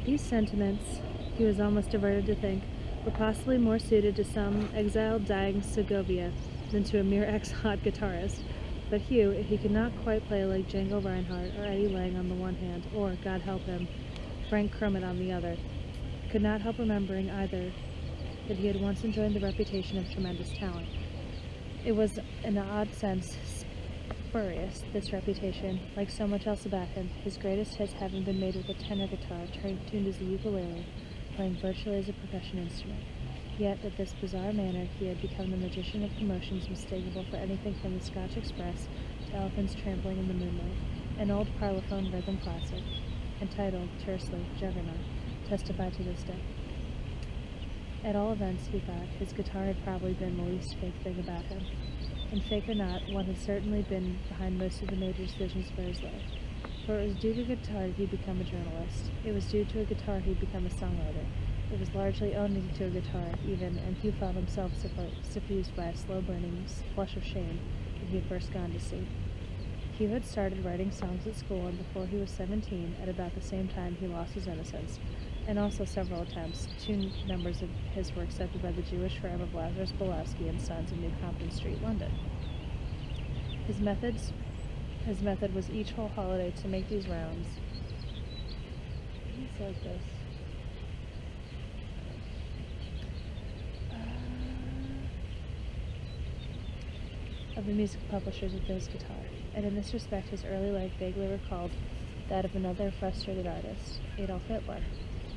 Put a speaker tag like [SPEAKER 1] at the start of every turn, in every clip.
[SPEAKER 1] These sentiments, he was almost averted to think, were possibly more suited to some exiled dying Segovia than to a mere ex-hot guitarist. But Hugh, if he could not quite play like Django Reinhardt or Eddie Lang on the one hand, or, God help him, Frank Kermit on the other, could not help remembering either that he had once enjoyed the reputation of tremendous talent. It was, in an odd sense, spurious, this reputation. Like so much else about him, his greatest hits having been made with a tenor guitar tuned as a ukulele, playing virtually as a percussion instrument. Yet, at this bizarre manner, he had become the magician of commotions mistakable for anything from the Scotch Express to elephants trampling in the moonlight. An old parlophone rhythm classic, entitled, tersely, Juggernaut, testified to this day. At all events, he thought, his guitar had probably been the least fake thing about him. And fake or not, one had certainly been behind most of the major decisions for his life. For it was due to a guitar that he'd become a journalist. It was due to a guitar he'd become a songwriter. It was largely owing to a guitar, even, and Hugh felt himself suffused by a slow-burning flush of shame that he had first gone to sea. Hugh had started writing songs at school, and before he was 17, at about the same time he lost his innocence, and also several attempts. 2 numbers of his were accepted by the Jewish firm of Lazarus Bolowski and Sons of New Compton Street, London. His method was each whole holiday to make these rounds. He's like this. Of the music publishers with his guitar, and in this respect his early life vaguely recalled that of another frustrated artist, Adolf Hitler.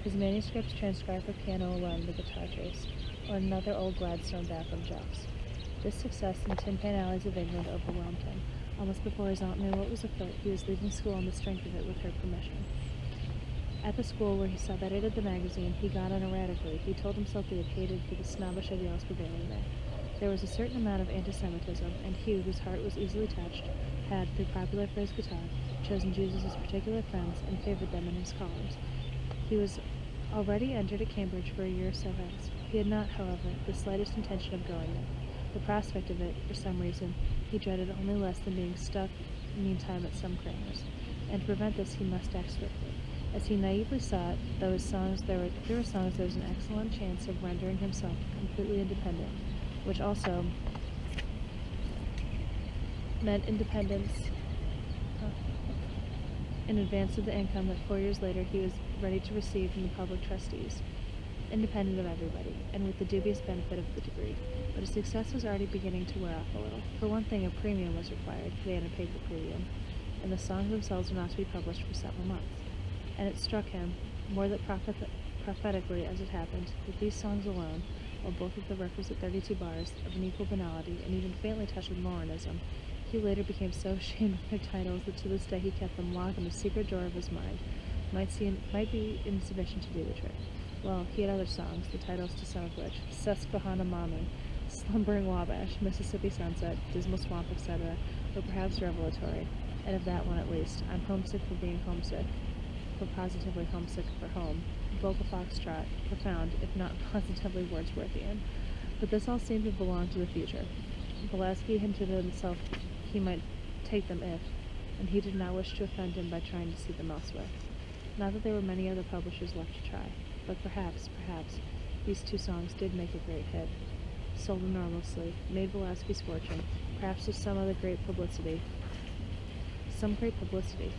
[SPEAKER 1] His manuscripts transcribed for piano alone the guitar case, or another old Gladstone bathroom jocks. This success in tin pan alleys of England overwhelmed him. Almost before his aunt knew what was afoot, he was leaving school on the strength of it with her permission. At the school where he sub-edited the magazine, he got on erratically. He told himself he had hated for the snobbish ideals prevailing there. There was a certain amount of anti-Semitism, and Hugh, whose heart was easily touched, had, through popular for his guitar, chosen Jews as his particular friends and favored them in his columns. He was already entered at Cambridge for a year or so hence. He had not, however, the slightest intention of going there. The prospect of it, for some reason, he dreaded only less than being stuck meantime at some crammer's, and to prevent this he must act swiftly. As he naively saw it, there were songs there was an excellent chance of rendering himself completely independent, which also meant independence in advance of the income that 4 years later he was ready to receive from the public trustees, independent of everybody, and with the dubious benefit of the degree. But his success was already beginning to wear off a little. For one thing, a premium was required, they had a paper premium, and the songs themselves were not to be published for several months. And it struck him, more than prophetically as it happened, that these songs alone, while both of the requisite 32 bars, of an equal banality, and even faintly touched with Moronism, he later became so ashamed of their titles that to this day he kept them locked in a secret drawer of his mind. Might be insufficient to do the trick. Well, he had other songs, the titles to some of which, Susquehanna Mommy, Slumbering Wabash, Mississippi Sunset, Dismal Swamp, etc., were perhaps revelatory, and of that one at least, I'm homesick for being homesick, for positively homesick for home, Vocal Foxtrot, profound, if not positively Wordsworthian. But this all seemed to belong to the future. Bolowski hinted at himself he might take them if, and he did not wish to offend him by trying to see them elsewhere. Not that there were many other publishers left to try, but perhaps, these 2 songs did make a great hit, sold enormously, made Bolowski's fortune, perhaps with some great publicity.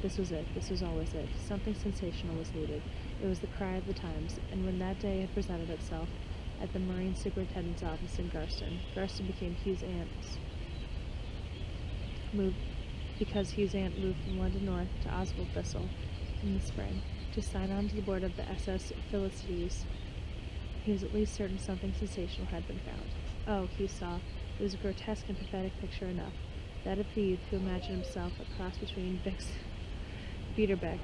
[SPEAKER 1] This was it. This was always it. Something sensational was needed. It was the cry of the times, and when that day had presented itself at the Marine Superintendent's office in Garston became Hugh's aunt's move, because Hugh's aunt moved from London North to Oswald Thistle in the spring to sign on to the board of the SS Philistines. He was at least certain something sensational had been found. Oh, Hugh saw, it was a grotesque and pathetic picture enough, that of the youth who imagined himself a cross between Biederbeck,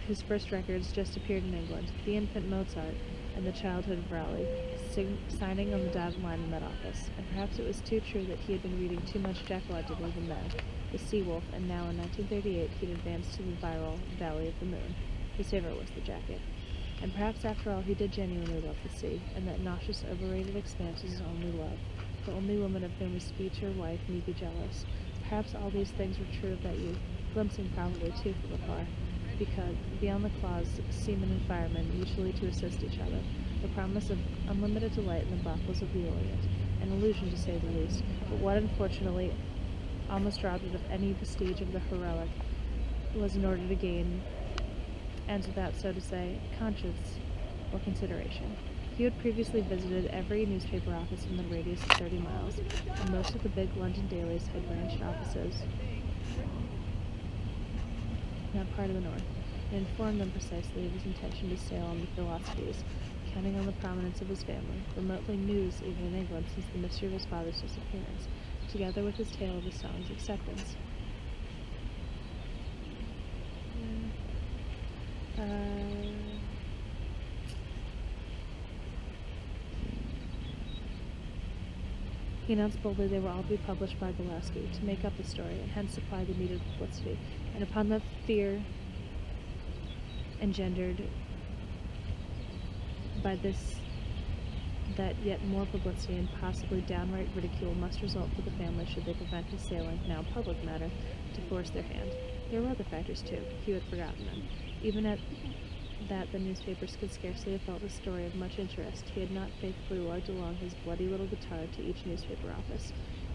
[SPEAKER 1] whose first records just appeared in England, the infant Mozart, and the childhood of Raleigh, signing on the dotted line in that office. And perhaps it was too true that he had been reading too much Jekyll to believe in then, the Sea-Wolf, and now in 1938 he'd advanced to the virile Valley of the Moon. His favorite was the jacket. And perhaps after all he did genuinely love the sea, and that nauseous, overrated expanse was his only love, the only woman of whom his future wife need be jealous. Perhaps all these things were true of that youth, glimpsing probably too from afar. because beyond the clause, seamen and firemen mutually to assist each other, the promise of unlimited delight in the brothels of the Orient, an illusion to say the least, but what unfortunately almost robbed it of any vestige of the heroic was in order to gain, and without, so to say, conscience or consideration. Hugh had previously visited every newspaper office in the radius of 30 miles, and most of the big London dailies had branched offices in that part of the north, and informed them precisely of his intention to sail on the Philosophies, counting on the prominence of his family, remotely news even in England since the mystery of his father's disappearance, together with his tale of his son's acceptance. He announced boldly they were all to be published by Gillespie, to make up the story, and hence supply the needed publicity, and upon the fear engendered by this, that yet more publicity and possibly downright ridicule must result for the family should they prevent his sailing, now public matter, to force their hand. There were other factors, too. Hugh had forgotten them. Even at that the newspapers could scarcely have felt a story of much interest. He had not faithfully lugged along his bloody little guitar to each newspaper office.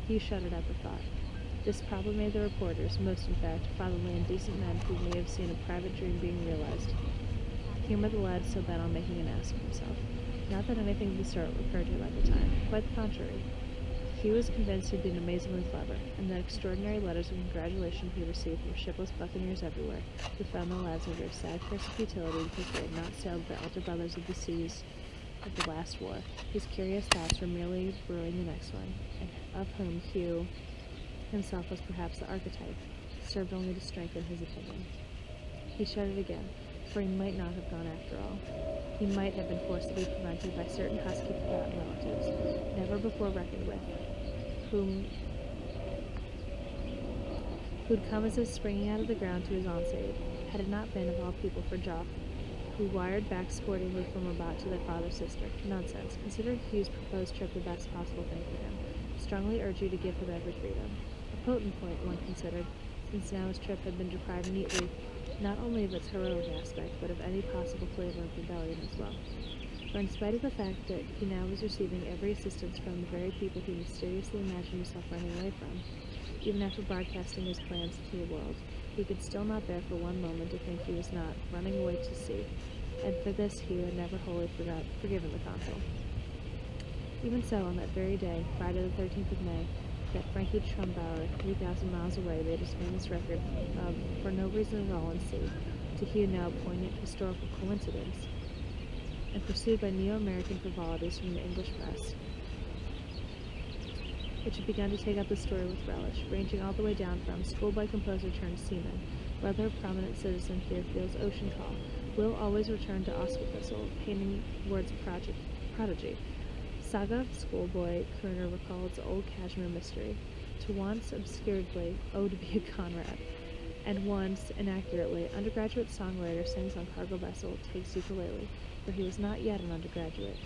[SPEAKER 1] Hugh shuddered at the thought. This probably made the reporters, most in fact, fatherly and decent men who may have seen a private dream being realized, humor the lad so bent on making an ass of himself. Not that anything of the sort occurred to him at the time. Quite the contrary. He was convinced he'd been amazingly clever, and the extraordinary letters of congratulation he received from shipless buccaneers everywhere, who found the lads under a sad curse of futility because they had not sailed the elder brothers of the seas of the last war. His curious thoughts were merely brewing the next one, and of whom Hugh himself was perhaps the archetype, served only to strengthen his opinion. He shuddered again, for he might not have gone after all. He might have been forcibly prevented by certain husky forgotten relatives, never before reckoned with, who'd come as if springing out of the ground to his aunt's aid, had it not been of all people for Chap, who wired back sportingly from Wilmette to their father's sister. Nonsense. Consider Hugh's proposed trip the best possible thing for him. Strongly urge you to give him every freedom. A potent point, one considered, since now his trip had been deprived neatly not only of its heroic aspect, but of any possible flavor of rebellion as well. For in spite of the fact that he now was receiving every assistance from the very people he mysteriously imagined himself running away from, even after broadcasting his plans to the world, he could still not bear for one moment to think he was not running away to sea, and for this Hugh had never wholly forgiven the consul. Even so, on that very day, Friday the 13th of May, that Frankie Trumbauer, 3,000 miles away, made his famous record of, for no reason at all in sea, to Hugh now poignant historical coincidence, and pursued by neo-American frivolities from the English press, which had begun to take up the story with relish, ranging all the way down from schoolboy composer turned seaman, whether a prominent citizen here feels ocean call, will always return to Oscar-Thistle, painting words prodigy. Saga of schoolboy crooner recalls old Kashmir mystery, to once obscuredly, oh to be a Conrad, and once, inaccurately, undergraduate songwriter sings on cargo vessel, takes ukulele, for he was not yet an undergraduate,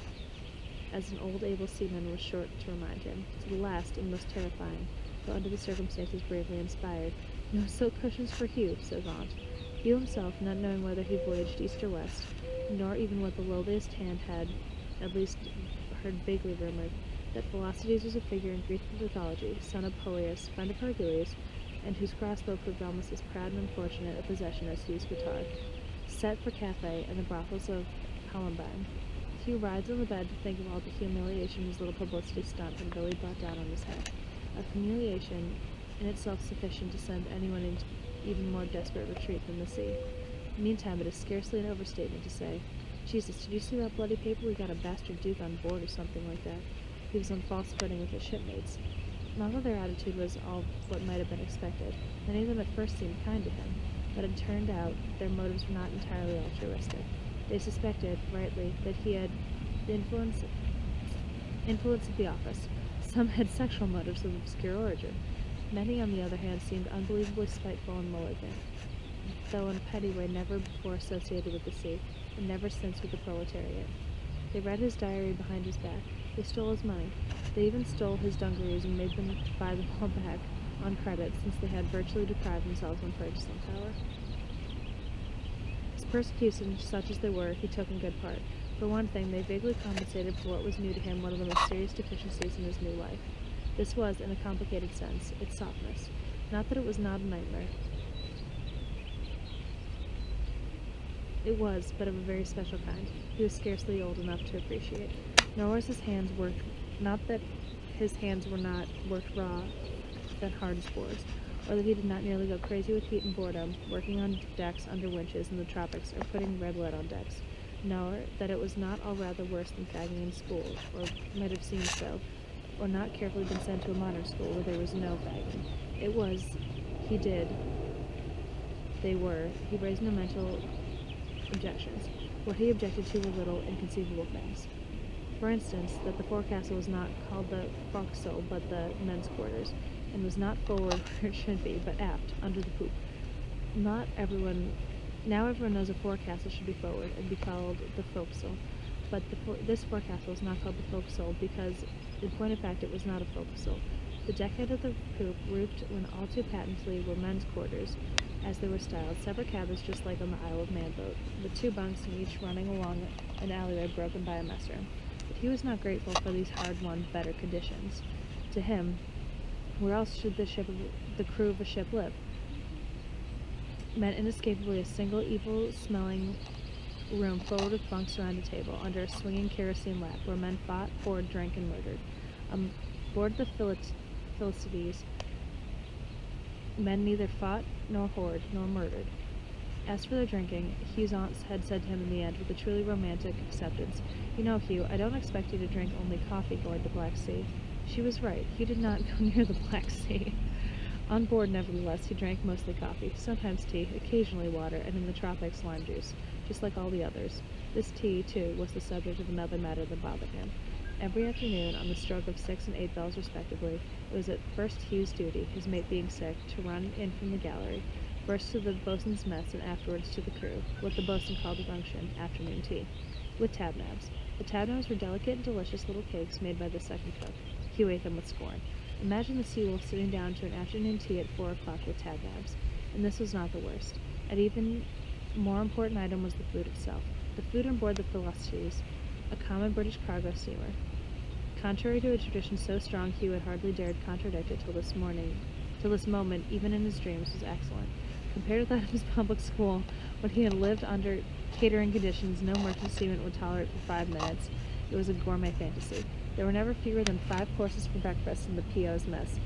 [SPEAKER 1] as an old able seaman was sure to remind him, to the last and most terrifying, though under the circumstances bravely inspired. No silk cushions for Hugh, says Aunt. Hugh himself, not knowing whether he voyaged east or west, nor even what the lowliest hand had, at least heard vaguely rumored, that Philosophes was a figure in Greek mythology, son of Poeas, friend of Hercules, and whose crossbow proved almost as proud and unfortunate a possession as Hugh's guitar, set for Cathay and the brothels of Columbine. Hugh rides on the bed to think of all the humiliation his little publicity stunt had really brought down on his head, a humiliation in itself sufficient to send anyone into even more desperate retreat than the sea. Meantime, it is scarcely an overstatement to say, Jesus, did you see that bloody paper? We got a bastard duke on board or something like that. He was on false footing with his shipmates. Not that their attitude was all what might have been expected. Many of them at first seemed kind to him, but it turned out their motives were not entirely altruistic. They suspected, rightly, that he had the influence of the office. Some had sexual motives of obscure origin. Many, on the other hand, seemed unbelievably spiteful and malignant, though in a petty way never before associated with the sea, and never since with the proletariat. They read his diary behind his back. They stole his money. They even stole his dungarees and made them buy them all back on credit, since they had virtually deprived themselves on purchasing power. persecutions, such as there were, he took in good part. For one thing, they vaguely compensated for what was new to him one of the most serious deficiencies in his new life. This was, in a complicated sense, its softness. Not that it was not a nightmare. It was, but of a very special kind. He was scarcely old enough to appreciate. Nor was his hands worked, not that his hands were not worked raw than hard as boards, or that he did not nearly go crazy with heat and boredom, working on decks under winches in the tropics, or putting red lead on decks. Nor that it was not all rather worse than fagging in school, or might have seemed so, or not carefully been sent to a modern school where there was no fagging. It was, he did, they were, he raised no mental objections. What he objected to were little, inconceivable things. For instance, that the forecastle was not called the forecastle, but the men's quarters, and was not forward where it should be, but aft, under the poop. Now everyone knows a forecastle should be forward and be called the forecastle, but this forecastle is not called the forecastle because, in point of fact, it was not a forecastle. The deckhead of the poop roofed when all too patently were men's quarters, as they were styled, separate cabins just like on the Isle of Man boat, with two bunks in each running along an alleyway broken by a mess room. But he was not grateful for these hard-won, better conditions. To him, where else should the crew of a ship live? Meant inescapably a single evil-smelling room forward with bunks around a table, under a swinging kerosene lamp, where men fought, poured, drank, and murdered. Aboard the Philistines, men neither fought, nor whored, nor murdered. As for their drinking, Hugh's aunt had said to him in the end, with a truly romantic acceptance, "You know, Hugh, I don't expect you to drink only coffee going to Black Sea." She was right. He did not go near the Black Sea. On board, nevertheless, he drank mostly coffee, sometimes tea, occasionally water, and in the tropics, lime juice, just like all the others. This tea, too, was the subject of another matter that bothered him. Every afternoon, on the stroke of 6 and 8 bells respectively, it was at first Hugh's duty, his mate being sick, to run in from the gallery, first to the boatswain's mess and afterwards to the crew, what the boatswain called the function, afternoon tea, with tabnabs. The tabnabs were delicate and delicious little cakes made by the second cook. Hugh ate them with scorn. Imagine the sea wolf sitting down to an afternoon tea at 4 o'clock with tabnabs. And this was not the worst. An even more important item was the food itself. The food on board the Philistines, a common British cargo steamer. Contrary to a tradition so strong, Hugh had hardly dared contradict it till this moment, even in his dreams, was excellent. Compared to that of his public school, when he had lived under catering conditions no merchant seaman would tolerate for 5 minutes, it was a gourmet fantasy. There were never fewer than 5 courses for breakfast in the P.O.'s mess,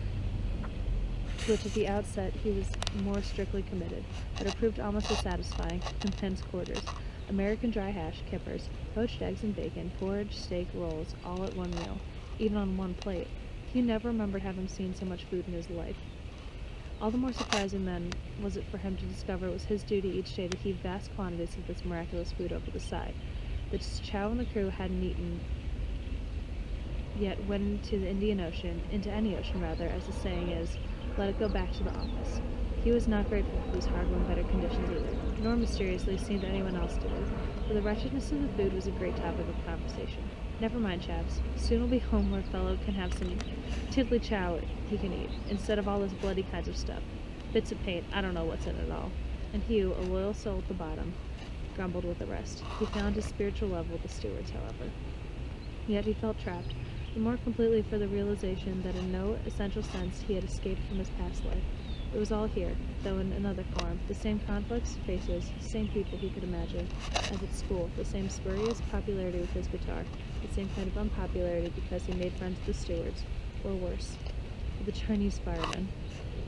[SPEAKER 1] to which at the outset he was more strictly committed, but it proved almost as satisfying in men's quarters. American dry hash, kippers, poached eggs and bacon, porridge, steak, rolls, all at one meal, eaten on one plate. He never remembered having seen so much food in his life. All the more surprising then was it for him to discover it was his duty each day to heave vast quantities of this miraculous food over the side. The chow and the crew hadn't eaten yet went into the Indian Ocean, into any ocean rather, as the saying is, let it go back to the office. He was not grateful for these hard-won better conditions either, nor mysteriously seemed anyone else to be, for the wretchedness of the food was a great topic of conversation. Never mind, chaps. Soon we'll be home where a fellow can have some tiddly chow he can eat, instead of all this bloody kinds of stuff. Bits of paint, I don't know what's in it all. And Hugh, a loyal soul at the bottom, grumbled with the rest. He found his spiritual level with the stewards, however. Yet he felt trapped, the more completely for the realization that in no essential sense he had escaped from his past life. It was all here, though in another form, the same conflicts, faces, the same people he could imagine, as at school, the same spurious popularity with his guitar, the same kind of unpopularity because he made friends with the stewards, or worse, with the Chinese firemen.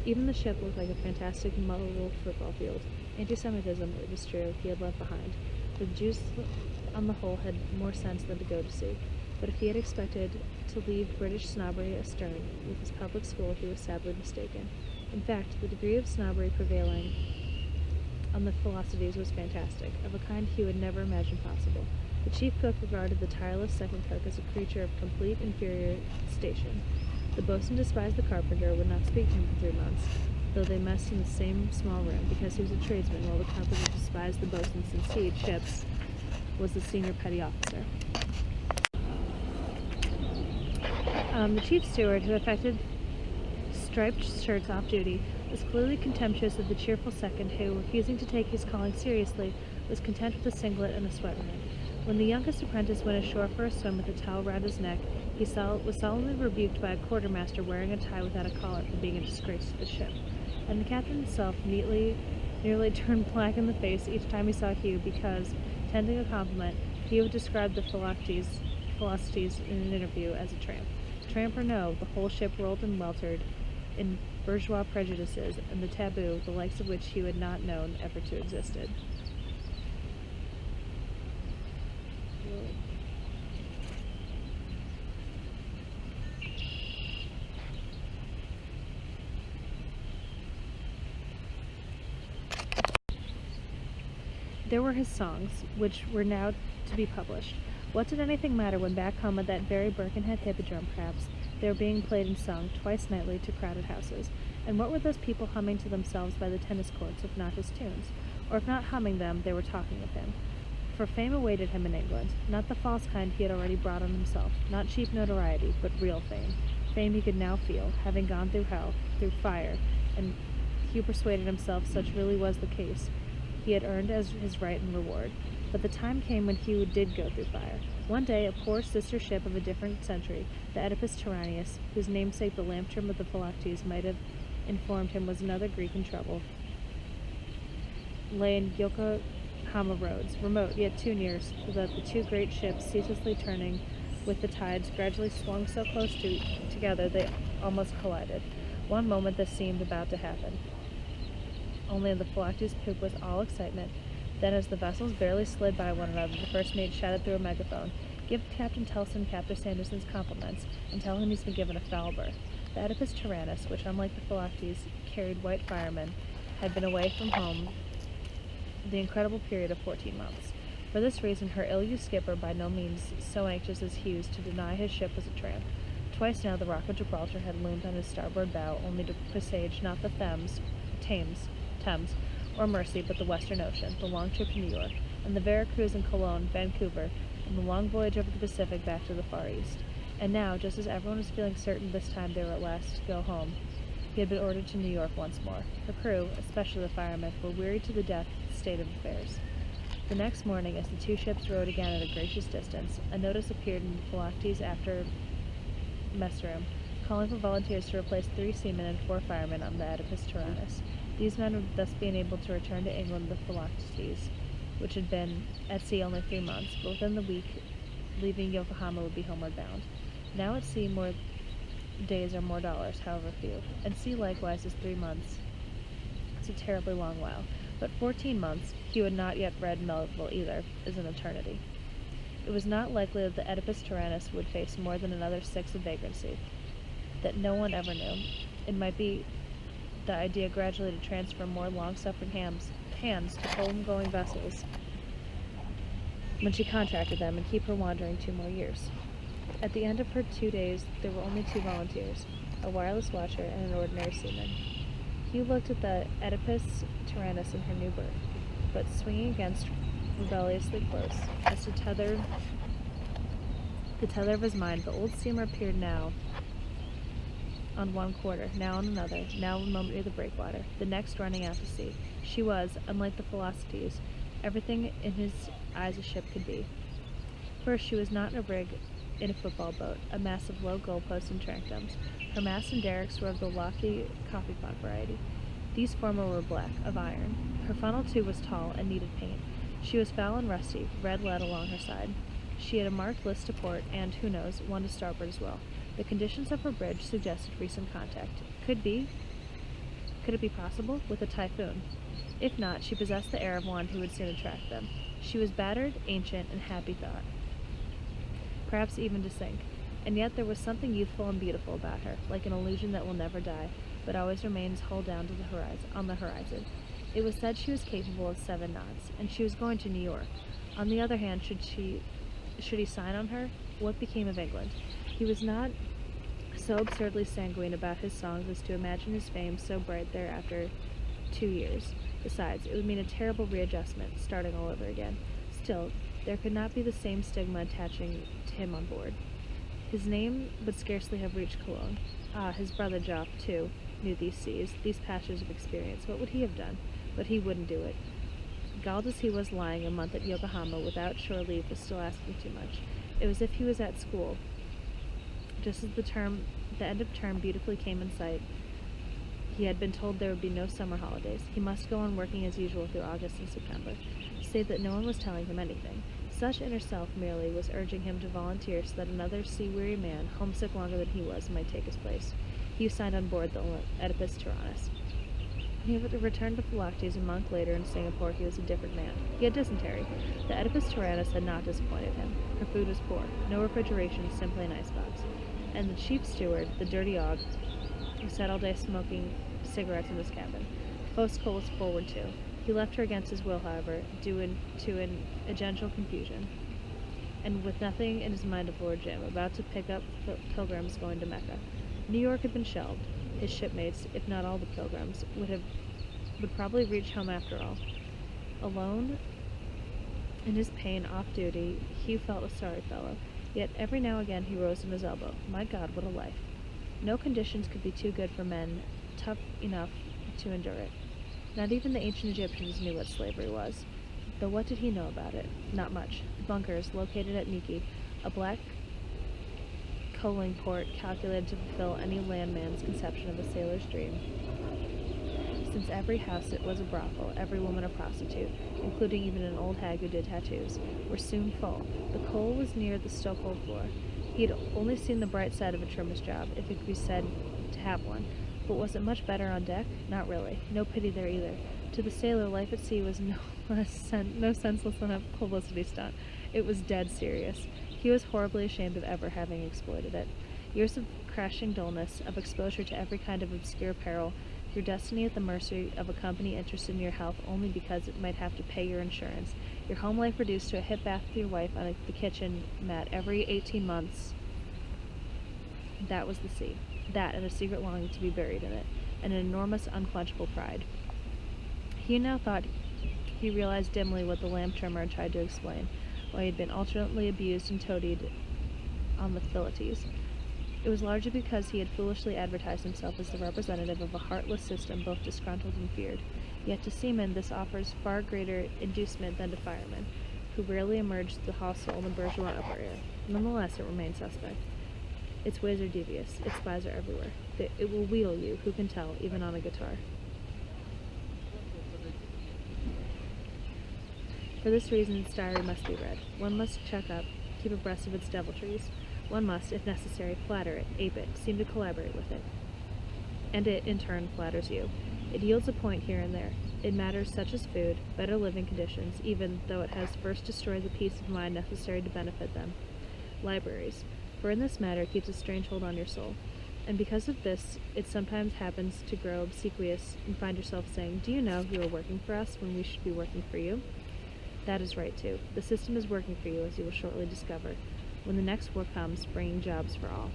[SPEAKER 1] Even the ship looked like a fantastic model football field. Anti-Semitism, it was true, he had left behind. The Jews, on the whole, had more sense than to go to sea. But if he had expected to leave British snobbery astern with his public school, he was sadly mistaken. In fact, the degree of snobbery prevailing on the Philistines was fantastic, of a kind Hugh had never imagined possible. The chief cook regarded the tireless second cook as a creature of complete inferior station. The boatswain despised the carpenter, would not speak to him for 3 months, though they messed in the same small room, because he was a tradesman, while the carpenter despised the boatswain since he, Chips, was the senior petty officer. The chief steward, who affected striped shirts off duty, was clearly contemptuous of the cheerful second who, refusing to take his calling seriously, was content with a singlet and a sweater. When the youngest apprentice went ashore for a swim with a towel round his neck, he was solemnly rebuked by a quartermaster wearing a tie without a collar for being a disgrace to the ship. And the captain himself nearly turned black in the face each time he saw Hugh because, tending a compliment, Hugh would describe the Philosophes in an interview as a tramp. Tramp or no, the whole ship rolled and weltered in bourgeois prejudices and the taboo, the likes of which Hugh had not known ever to existed. There were his songs, which were now to be published. What did anything matter when back home at that very Birkenhead hippodrome, perhaps, they were being played and sung twice nightly to crowded houses? And what were those people humming to themselves by the tennis courts, if not his tunes? Or if not humming them, they were talking of him. For fame awaited him in England, not the false kind he had already brought on himself, not cheap notoriety, but real fame. Fame he could now feel, having gone through hell, through fire, and Hugh persuaded himself such really was the case. He had earned as his right and reward. But the time came when Hugh did go through fire. One day, a poor sister ship of a different century, the Oedipus Tyrannus, whose namesake the lamp trim of the Philoctetes might have informed him was another Greek in trouble, lay in Yokohama roads, remote yet too near, so that the two great ships, ceaselessly turning with the tides, gradually swung so close together they almost collided. One moment this seemed about to happen. Only the Philoctetes' poop was all excitement. Then, as the vessels barely slid by one another, the first mate shouted through a megaphone, "Give Captain Telson Captain Sanderson's compliments, and tell him he's been given a foul berth." The Oedipus Tyrannus, which, unlike the Philoctetes, carried white firemen, had been away from home the incredible period of 14 months. For this reason, her ill-used skipper, by no means so anxious as Hugh's to deny his ship was a tramp. Twice now the Rock of Gibraltar had loomed on his starboard bow, only to presage not the Thames, or Mersey, but the Western Ocean, the long trip to New York, and the Vera Cruz and Cologne, Vancouver, and the long voyage over the Pacific back to the Far East. And now, just as everyone was feeling certain this time they were at last to go home, he had been ordered to New York once more. The crew, especially the firemen, were wearied to the death of the state of affairs. The next morning, as the two ships rode again at a gracious distance, a notice appeared in the Philoctetes after mess room, calling for volunteers to replace 3 seamen and 4 firemen on the Oedipus Tyrannus. These men would thus be enabled to return to England with the Philoctetes, which had been at sea only 3 months, but within the week, leaving Yokohama, would be homeward bound. Now at sea, more days are more dollars, however few, and sea likewise is 3 months. It's a terribly long while, but 14 months, Hugh had not yet read Melville either, is an eternity. It was not likely that the Oedipus Tyrannus would face more than another 6 of vagrancy, that no one ever knew. It might be the idea gradually to transfer more long-suffering hands to home-going vessels when she contracted them and keep her wandering 2 more years. At the end of her 2 days, there were only 2 volunteers, a wireless watcher and an ordinary seaman. Hugh looked at the Oedipus Tyrannus in her new berth, but swinging against rebelliously close, as to tether the tether of his mind, the old steamer appeared now on one quarter, now on another, now a moment near the breakwater, the next running out to sea. She was, unlike the Philoctetes, everything in his eyes a ship could be. First, she was not in a rig in a football boat, a mass of low goalposts and trancoms. Her masts and derricks were of the lofty coffee pot variety. These former were black, of iron. Her funnel, too, was tall and needed paint. She was foul and rusty, red lead along her side. She had a marked list to port, and, who knows, one to starboard as well. The conditions of her bridge suggested recent contact. Could it be possible? With a typhoon. If not, she possessed the air of one who would soon attract them. She was battered, ancient, and happy thought. Perhaps even to sink. And yet there was something youthful and beautiful about her, like an illusion that will never die, but always remains hull down to on the horizon. It was said she was capable of 7 knots, and she was going to New York. On the other hand, should he sign on her? What became of England? He was not so absurdly sanguine about his songs as to imagine his fame so bright there after 2 years. Besides, it would mean a terrible readjustment, starting all over again. Still, there could not be the same stigma attaching to him on board. His name would scarcely have reached Cologne. Ah, his brother Chap, too, knew these seas, these pastures of experience. What would he have done? But he wouldn't do it. Galled as he was, lying a month at Yokohama without shore leave was still asking too much. It was as if he was at school. Just as the end of term beautifully came in sight, he had been told there would be no summer holidays. He must go on working as usual through August and September, save that no one was telling him anything. Such inner self merely was urging him to volunteer so that another sea-weary man, homesick longer than he was, might take his place. Hugh signed on board the Oedipus Tyrannus. He returned to Philoctes a month later in Singapore. He was a different man. He had dysentery. The Oedipus Tyrannus had not disappointed him. Her food was poor. No refrigeration, simply an icebox. And the chief steward, the dirty og, who sat all day smoking cigarettes in his cabin. Foscol was forward too. He left her against his will, however, due to an agential confusion, and with nothing in his mind of Lord Jim, about to pick up pilgrims going to Mecca. New York had been shelved. His shipmates, if not all the pilgrims, would probably reach home after all. Alone, in his pain, off duty, Hugh felt a sorry fellow. Yet every now and again he rose on his elbow. My God, what a life! No conditions could be too good for men tough enough to endure it. Not even the ancient Egyptians knew what slavery was. Though what did he know about it? Not much. Bunkers, located at Niki, a black coaling port calculated to fulfill any landman's conception of a sailor's dream. Since every house it was a brothel, every woman a prostitute, including even an old hag who did tattoos, were soon full. The coal was near the stokehold floor. He had only seen the bright side of a trimmer's job, if it could be said to have one. But was it much better on deck? Not really. No pity there either. To the sailor, life at sea was no senseless than a publicity stunt. It was dead serious. He was horribly ashamed of ever having exploited it. Years of crashing dullness, of exposure to every kind of obscure peril, your destiny at the mercy of a company interested in your health only because it might have to pay your insurance, your home life reduced to a hip bath with your wife on the kitchen mat every 18 months. That was the sea. That, and a secret longing to be buried in it, and an enormous, unquenchable pride. He now thought he realized dimly what the lamp trimmer had tried to explain, why he had been alternately abused and toadied on the Philoctes. It was largely because he had foolishly advertised himself as the representative of a heartless system both disgruntled and feared. Yet to seamen this offers far greater inducement than to firemen, who rarely emerged the hostile in the bourgeois upper air. Nonetheless, it remained suspect. Its ways are devious. Its spies are everywhere. It will wheedle you, who can tell, even on a guitar. For this reason, its diary must be read. One must check up, keep abreast of its deviltries. One must, if necessary, flatter it, ape it, seem to collaborate with it. And it, in turn, flatters you. It yields a point here and there. It matters such as food, better living conditions, even though it has first destroyed the peace of mind necessary to benefit them. Libraries. For in this matter it keeps a strange hold on your soul. And because of this, it sometimes happens to grow obsequious and find yourself saying, "Do you know you are working for us when we should be working for you?" That is right, too. The system is working for you, as you will shortly discover, when the next war comes, bringing jobs for all.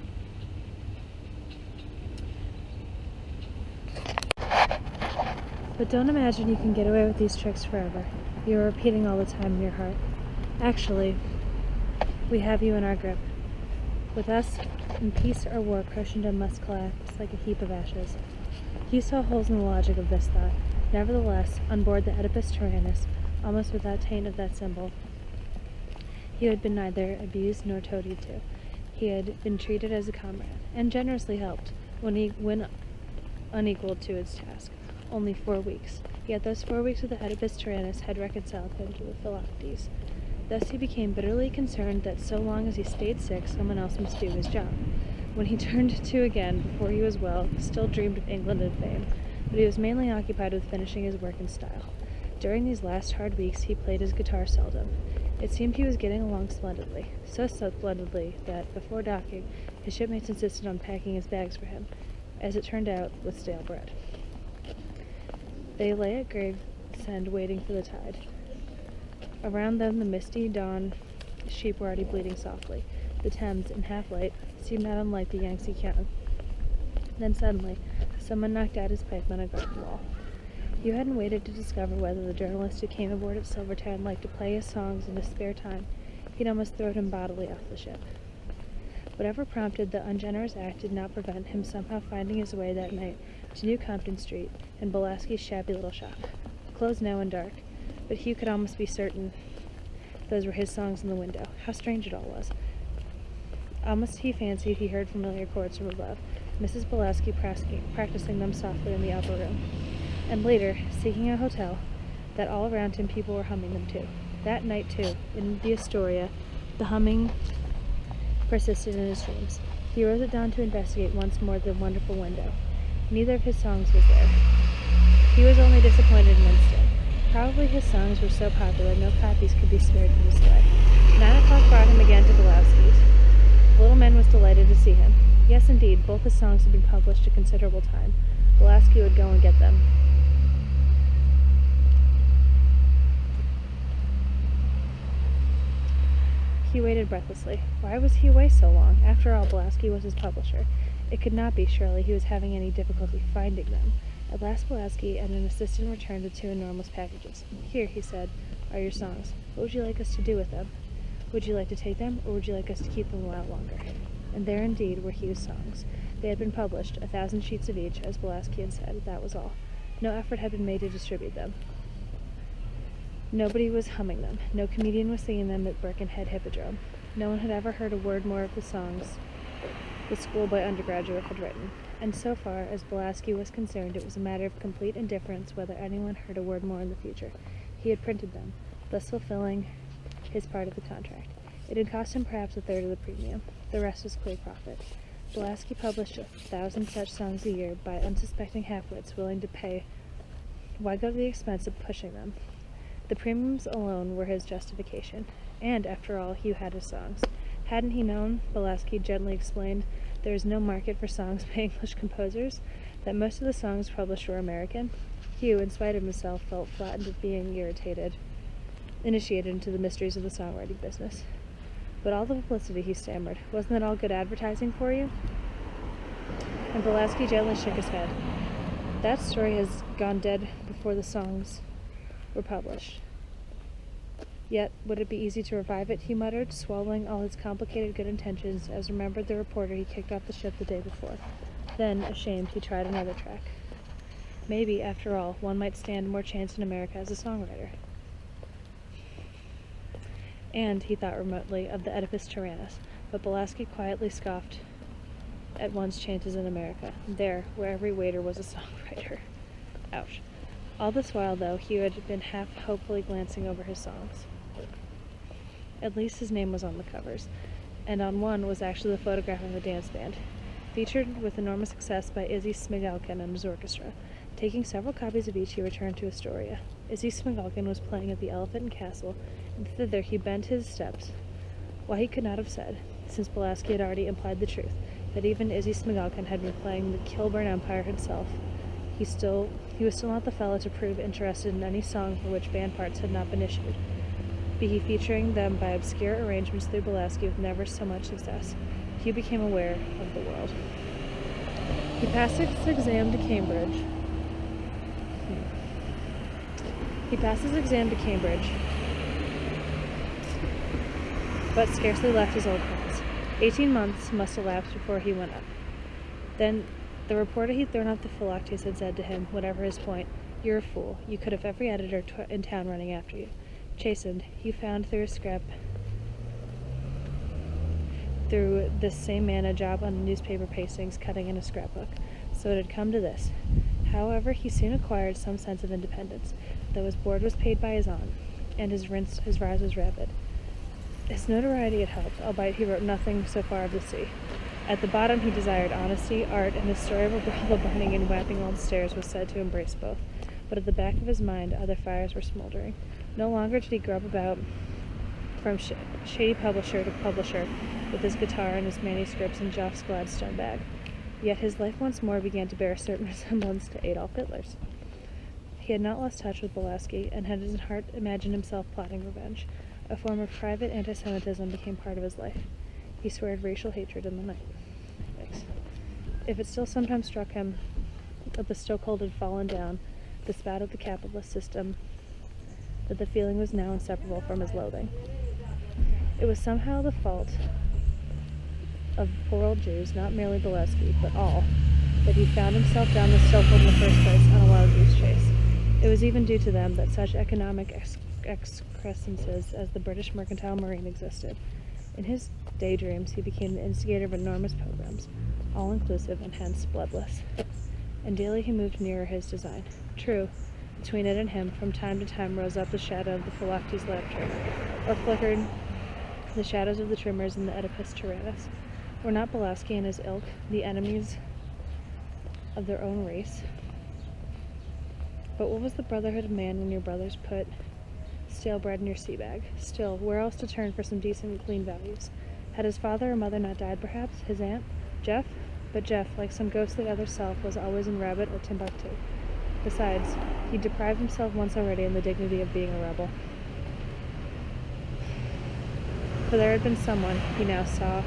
[SPEAKER 1] But don't imagine you can get away with these tricks forever. You are repeating all the time in your heart. Actually, we have you in our grip. With us, in peace or war, Christendom must collapse like a heap of ashes. Hugh saw holes in the logic of this thought. Nevertheless, on board the Oedipus Tyrannus, almost without taint of that symbol, he had been neither abused nor toadied to. He had been treated as a comrade, and generously helped, when unequal to its task. Only 4 weeks. Yet those 4 weeks of the Oedipus Tyrannus had reconciled him to the Philoctes. Thus he became bitterly concerned that so long as he stayed sick, someone else must do his job. When he turned to again, before he was well, he still dreamed of England and fame, but he was mainly occupied with finishing his work in style. During these last hard weeks, he played his guitar seldom. It seemed he was getting along splendidly, so splendidly that, before docking, his shipmates insisted on packing his bags for him, as it turned out, with stale bread. They lay at Gravesend waiting for the tide. Around them, the misty dawn sheep were already bleating softly. The Thames, in half-light, seemed not unlike the Yangtze Kiang. Then suddenly, someone knocked out his pipe on a garden wall. Hugh hadn't waited to discover whether the journalist who came aboard at Silvertown liked to play his songs in his spare time. He'd almost thrown him bodily off the ship. Whatever prompted the ungenerous act did not prevent him somehow finding his way that night to New Compton Street and Bolaski's shabby little shop. Closed now and dark. but Hugh could almost be certain those were his songs in the window. How strange it all was. Almost he fancied he heard familiar chords from above, Mrs. Pulaski practicing them softly in the upper room. And later, seeking a hotel, that all around him people were humming them too. That night too, in the Astoria, the humming persisted in his dreams. He wrote it down to investigate once more the wonderful window. Neither of his songs was there. He was only disappointed in instant. Probably his songs were so popular no copies could be spared from his display. 9 o'clock brought him again to Pulaski's. The little man was delighted to see him. Yes, indeed, both his songs had been published a considerable time. Pulaski would go and get them. He waited breathlessly. Why was he away so long? After all, Pulaski was his publisher. It could not be, surely, he was having any difficulty finding them. At last Pulaski and an assistant returned with 2 enormous packages. Here, he said, are your songs. What would you like us to do with them? Would you like to take them, or would you like us to keep them a while longer? And there indeed were Hugh's songs. They had been published, 1,000 sheets of each, as Pulaski had said. That was all. No effort had been made to distribute them. Nobody was humming them. No comedian was singing them at Birkenhead Hippodrome. No one had ever heard a word more of the songs the schoolboy undergraduate had written. And so far as Pulaski was concerned, it was a matter of complete indifference whether anyone heard a word more in the future. He had printed them, thus fulfilling his part of the contract. It had cost him perhaps 1/3 of the premium. The rest was clear profit. Pulaski published 1,000 such songs a year by unsuspecting half-wits willing to pay. Why go to the expense of pushing them? The premiums alone were his justification. And, after all, Hugh had his songs. Hadn't he known, Pulaski gently explained, there is no market for songs by English composers, that most of the songs published were American? Hugh, in spite of himself, felt flattened at being initiated into the mysteries of the songwriting business. But all the publicity, he stammered, wasn't that all good advertising for you? And Pulaski gently shook his head. That story has gone dead before the songs were published. Yet, would it be easy to revive it, he muttered, swallowing all his complicated good intentions as remembered the reporter he kicked off the ship the day before. Then, ashamed, he tried another track. Maybe, after all, one might stand more chance in America as a songwriter. And, he thought remotely, of the Oedipus Tyrannus, but Pulaski quietly scoffed at one's chances in America, there, where every waiter was a songwriter. Ouch. All this while, though, Hugh had been half hopefully glancing over his songs. At least his name was on the covers, and on one was actually the photograph of a dance band, featured with enormous success by Izzy Smigalkin and his orchestra. Taking several copies of each, he returned to Astoria. Izzy Smigalkin was playing at the Elephant and Castle, and thither he bent his steps. Why, he could not have said, since Pulaski had already implied the truth, that even Izzy Smigalkin had been playing the Kilburn Empire himself. He was still not the fellow to prove interested in any song for which band parts had not been issued, be he featuring them by obscure arrangements through Pulaski with never so much success. Hugh became aware of the world. He passed his exam to Cambridge. But scarcely left his old friends. 18 months must elapse before he went up. Then the reporter he'd thrown off the Philoctetes had said to him, whatever his point, "You're a fool. You could have every editor in town running after you." Chastened, he found through this same man a job on the newspaper pastings, cutting in a scrapbook. So it had come to this. However, he soon acquired some sense of independence, though his board was paid by his aunt, and his rise was rapid. His notoriety had helped, albeit he wrote nothing so far of the sea. At the bottom he desired honesty, art, and his story of a brothel burning in Wapping Old Stairs was said to embrace both. But at the back of his mind other fires were smoldering. No longer did he grub about from shady publisher to publisher with his guitar and his manuscripts in Joff's Gladstone bag. Yet his life once more began to bear a certain resemblance to Adolf Hitler's. He had not lost touch with Pulaski, and had in heart imagined himself plotting revenge. A form of private anti-Semitism became part of his life. He swore racial hatred in the night. If it still sometimes struck him that the stokehold had fallen down, the spout of the capitalist system, that the feeling was now inseparable from his loathing. It was somehow the fault of poor old Jews, not merely Pulaski, but all, that he found himself down the stokehold in the first place on a wild goose chase. It was even due to them that such economic excrescences as the British Mercantile Marine existed. In his daydreams, he became the instigator of enormous pogroms, all-inclusive and hence bloodless. And daily he moved nearer his design. True, between it and him, from time to time rose up the shadow of the Philoctes lamp trim, or flickered the shadows of the trimmers in the Oedipus Tyrannus. Were not Pulaski and his ilk the enemies of their own race? But what was the brotherhood of man when your brothers put stale bread in your sea bag? Still, where else to turn for some decent, clean values? Had his father or mother not died, perhaps? His aunt? Jeff? But Jeff, like some ghostly other self, was always in Rabbit or Timbuktu. Besides, he'd deprived himself once already in the dignity of being a rebel. For there had been someone, he now saw,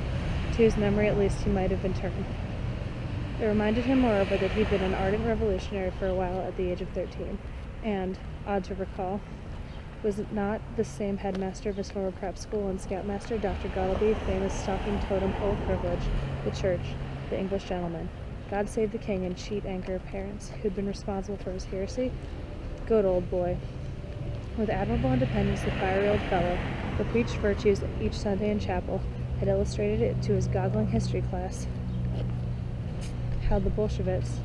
[SPEAKER 1] to whose memory at least he might have been turned. It reminded him, moreover, that he'd been an ardent revolutionary for a while at the age of 13, and, odd to recall, was it not the same headmaster of his former prep school and scoutmaster, Dr. Gottleby, famous stalking totem pole of privilege, the church, the English gentleman, God save the king and cheat anchor of parents, who'd been responsible for his heresy? Good old boy. With admirable independence, the fiery old fellow, who preached virtues each Sunday in chapel, had illustrated it to his goggling history class how the Bolsheviks,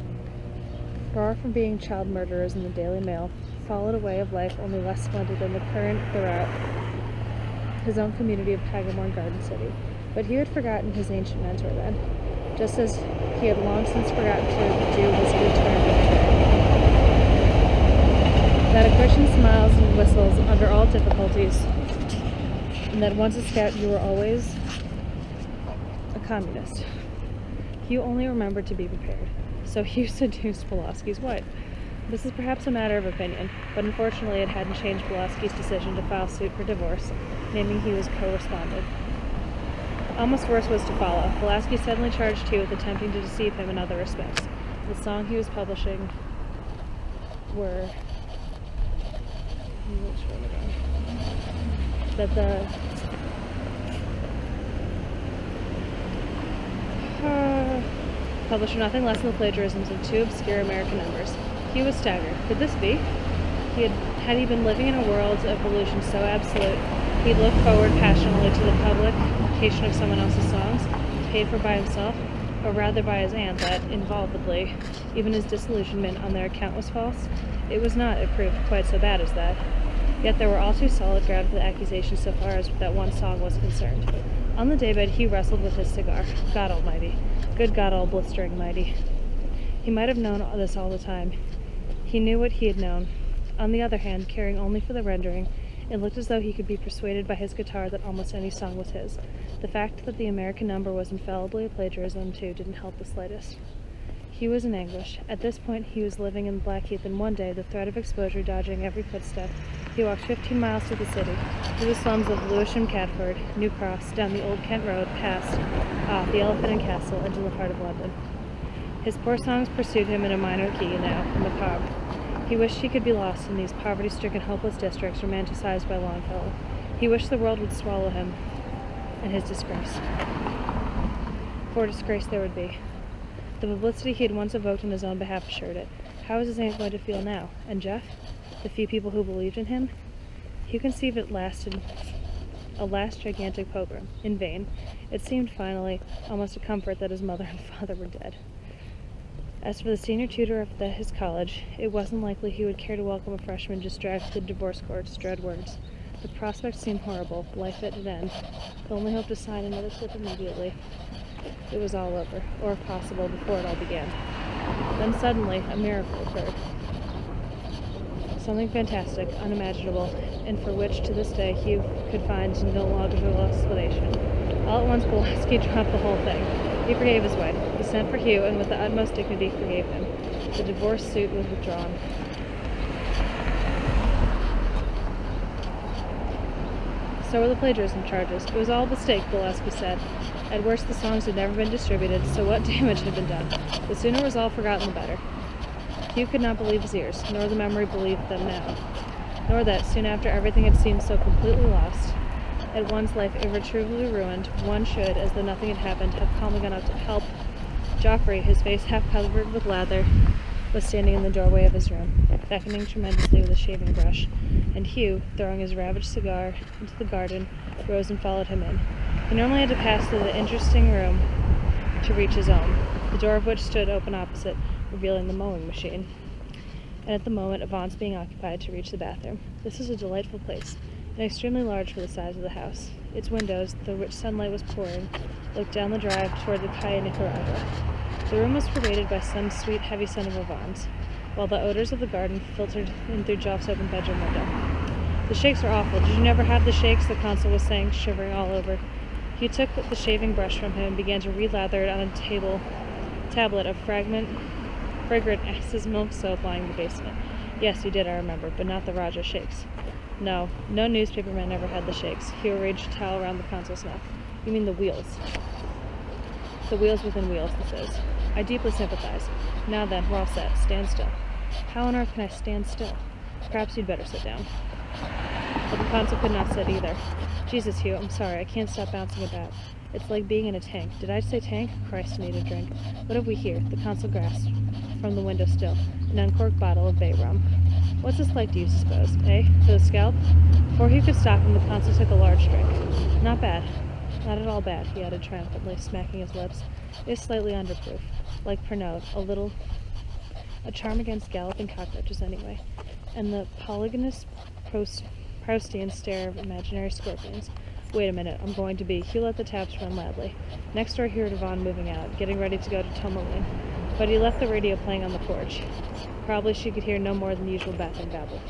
[SPEAKER 1] far from being child murderers in the Daily Mail, followed a way of life only less splendid than the current throughout his own community of Pagamore Garden City. But he had forgotten his ancient mentor then, just as he had long since forgotten to do his good turn. That a Christian smiles and whistles under all difficulties, and that once a scout you were always a communist. Hugh only remembered to be prepared, so Hugh seduced Pulaski's wife. This is perhaps a matter of opinion, but unfortunately it hadn't changed Pulaski's decision to file suit for divorce, naming Hugh as co-respondent. Almost worse was to follow. Pulaski suddenly charged Hugh with attempting to deceive him in other respects. The song he was publishing were that the published nothing less than the plagiarisms of two obscure American numbers. Hugh was staggered. Could this be? Had he been living in a world of illusion so absolute, he'd looked forward passionately to the publication of someone else's songs, paid for by himself, or rather by his aunt, that, involvedly, even his disillusionment on their account was false? It was not, it proved, quite so bad as that. Yet there were all too solid ground for the accusation so far as that one song was concerned. On the daybed, Hugh wrestled with his cigar. God almighty. Good God all blistering mighty. He might have known this all the time. He knew what he had known. On the other hand, caring only for the rendering, it looked as though he could be persuaded by his guitar that almost any song was his. The fact that the American number was infallibly a plagiarism, too, didn't help the slightest. He was in anguish. At this point, he was living in Blackheath, and one day, the threat of exposure dodging every footstep, he walked 15 miles to the city, through the slums of Lewisham, Catford, New Cross, down the Old Kent Road, past the Elephant and Castle, into the heart of London. His poor songs pursued him in a minor key now, macabre. He wished he could be lost in these poverty-stricken, hopeless districts romanticized by Longfellow. He wished the world would swallow him and his disgrace. For disgrace there would be. The publicity he had once evoked on his own behalf assured it. How was his aunt going to feel now? And Jeff? The few people who believed in him? Hugh conceived it lasted a last gigantic pogrom. In vain. It seemed, finally, almost a comfort that his mother and father were dead. As for the senior tutor of his college, it wasn't likely he would care to welcome a freshman just dragged to the divorce court to dread words. The prospect seemed horrible. Life at an end. The only hope to sign another slip immediately. It was all over, or if possible, before it all began. Then suddenly, a miracle occurred. Something fantastic, unimaginable, and for which, to this day, Hugh could find no logical explanation. All at once, Pulaski dropped the whole thing. He forgave his wife. He sent for Hugh, and with the utmost dignity forgave him. The divorce suit was withdrawn. So were the plagiarism charges. It was all a mistake, Pulaski said. At worst, the songs had never been distributed, so what damage had been done? The sooner it was all forgotten, the better. Hugh could not believe his ears, nor the memory believed them now. Nor that, soon after everything had seemed so completely lost, at one's life irretrievably ruined, one should, as though nothing had happened, have calmly gone out to help Joffrey, his face half covered with lather, was standing in the doorway of his room, beckoning tremendously with a shaving brush, and Hugh, throwing his ravaged cigar into the garden, rose and followed him in. He normally had to pass through the interesting room to reach his own, the door of which stood open opposite, revealing the mowing machine, and at the moment Yvonne's being occupied to reach the bathroom. This is a delightful place, and extremely large for the size of the house. Its windows, through which sunlight was pouring, looked down the drive toward the Calle Nicaragua. The room was pervaded by some sweet, heavy scent of Yvonne's, while the odors of the garden filtered in through Joff's open bedroom window. The shakes are awful. Did you never have the shakes? The consul was saying, shivering all over. He took the shaving brush from him and began to relather it on a tablet of fragrant ass's milk soap lying in the basement. Yes, you did, I remember, but not the Raja shakes. No newspaperman ever had the shakes. He arranged a towel around the consul's neck. You mean the wheels. The wheels within wheels, this is. I deeply sympathize. Now then, we're all set. Stand still. How on earth can I stand still? Perhaps you'd better sit down. But the consul could not sit either. Jesus, Hugh, I'm sorry. I can't stop bouncing about. It's like being in a tank. Did I say tank? Christ, I need a drink. What have we here? The consul grasped from the window still an uncorked bottle of bay rum. What's this like, do you suppose? Eh? For the scalp? Before he could stop him, the consul took a large drink. Not bad. Not at all bad, he added triumphantly, smacking his lips. It is slightly underproof. Like Pernod, a charm against galloping cockroaches anyway. And the polygamous Proustian stare of imaginary scorpions. Wait a minute, I'm going to be. Hugh let the taps run loudly. Next door he heard Yvonne moving out, getting ready to go to Tourmaline. But he left the radio playing on the porch. Probably she could hear no more than the usual bathroom babble.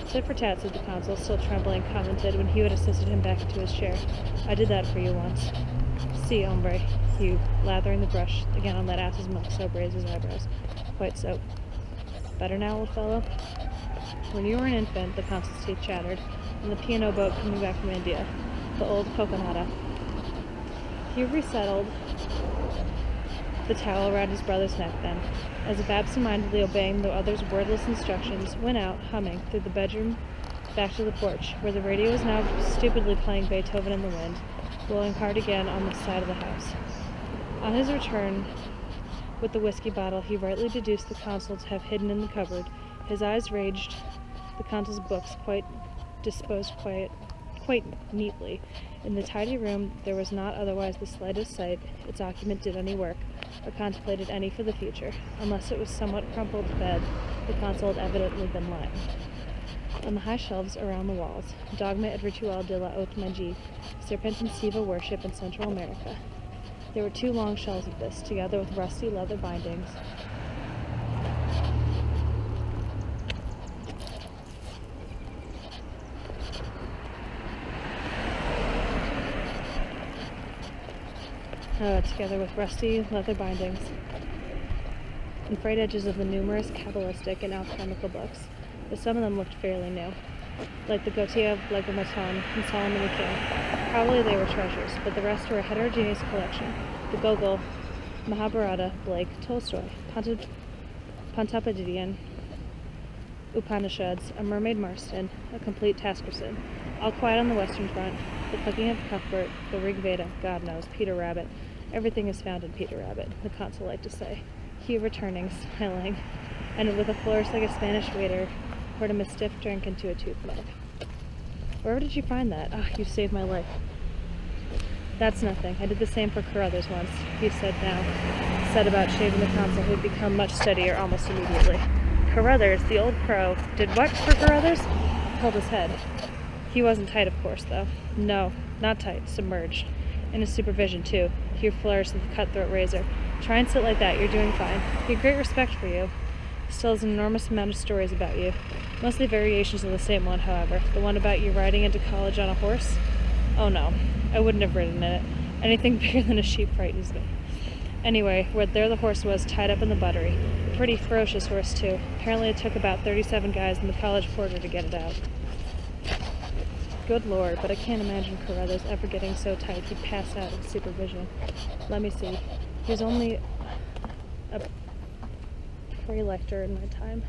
[SPEAKER 1] Tit for tat, said the consul, still trembling, commented when Hugh had assisted him back into his chair. I did that for you once. Si, hombre, Hugh, lathering the brush again on that ass's milk soap, raised his eyebrows. Quite so. Better now, old fellow? When you were an infant, the consul's teeth chattered, on the P&O boat coming back from India, the old coconata. Hugh resettled the towel around his brother's neck then, as if absent-mindedly obeying the other's wordless instructions, went out, humming, through the bedroom back to the porch, where the radio was now stupidly playing Beethoven in the wind, blowing hard again on the side of the house. On his return with the whiskey bottle, he rightly deduced the consul to have hidden in the cupboard. His eyes ranged the consul's books, disposed quite neatly. In the tidy room there was not otherwise the slightest sight its occupant did any work, or contemplated any for the future, unless it was somewhat crumpled bed the consul had evidently been lying. On the high shelves around the walls, Dogma et Ritual de la Haute Magie, Serpent and Siva worship in Central America. There were 2 long shelves of this, together with rusty leather bindings. Together with rusty leather bindings and frayed edges of the numerous Kabbalistic and alchemical books, but some of them looked fairly new, like the Gotia of Legomaton and Solomon the King. Probably they were treasures, but the rest were a heterogeneous collection. The Gogol, Mahabharata, Blake, Tolstoy, Pontoppidan, Upanishads, a Mermaid Marston, a complete Taskerson, all quiet on the Western Front, the cooking of Cuthbert, the Rig Veda, God knows, Peter Rabbit. Everything is found in Peter Rabbit, the consul liked to say. He returning, smiling, and with a flourish like a Spanish waiter, poured him a stiff drink into a tooth mug. Where did you find that? Ah, you saved my life. That's nothing. I did the same for Carruthers once, he said about shaving the consul, who had become much steadier almost immediately. Carruthers, the old crow, did what for Carruthers? Held his head. He wasn't tight, of course, though. No, not tight, submerged. In his supervision, too. Hugh flourished with the cutthroat razor. Try and sit like that, you're doing fine. He had great respect for you. Still has an enormous amount of stories about you. Mostly variations of the same one, however. The one about you riding into college on a horse? Oh no, I wouldn't have ridden in it. Anything bigger than a sheep frightens me. Anyway, there the horse was, tied up in the buttery. A pretty ferocious horse, too. Apparently it took about 37 guys and the college porter to get it out. Good Lord, but I can't imagine Carruthers ever getting so tight he'd pass out in supervision. Let me see. He was only a pre-lector in my time.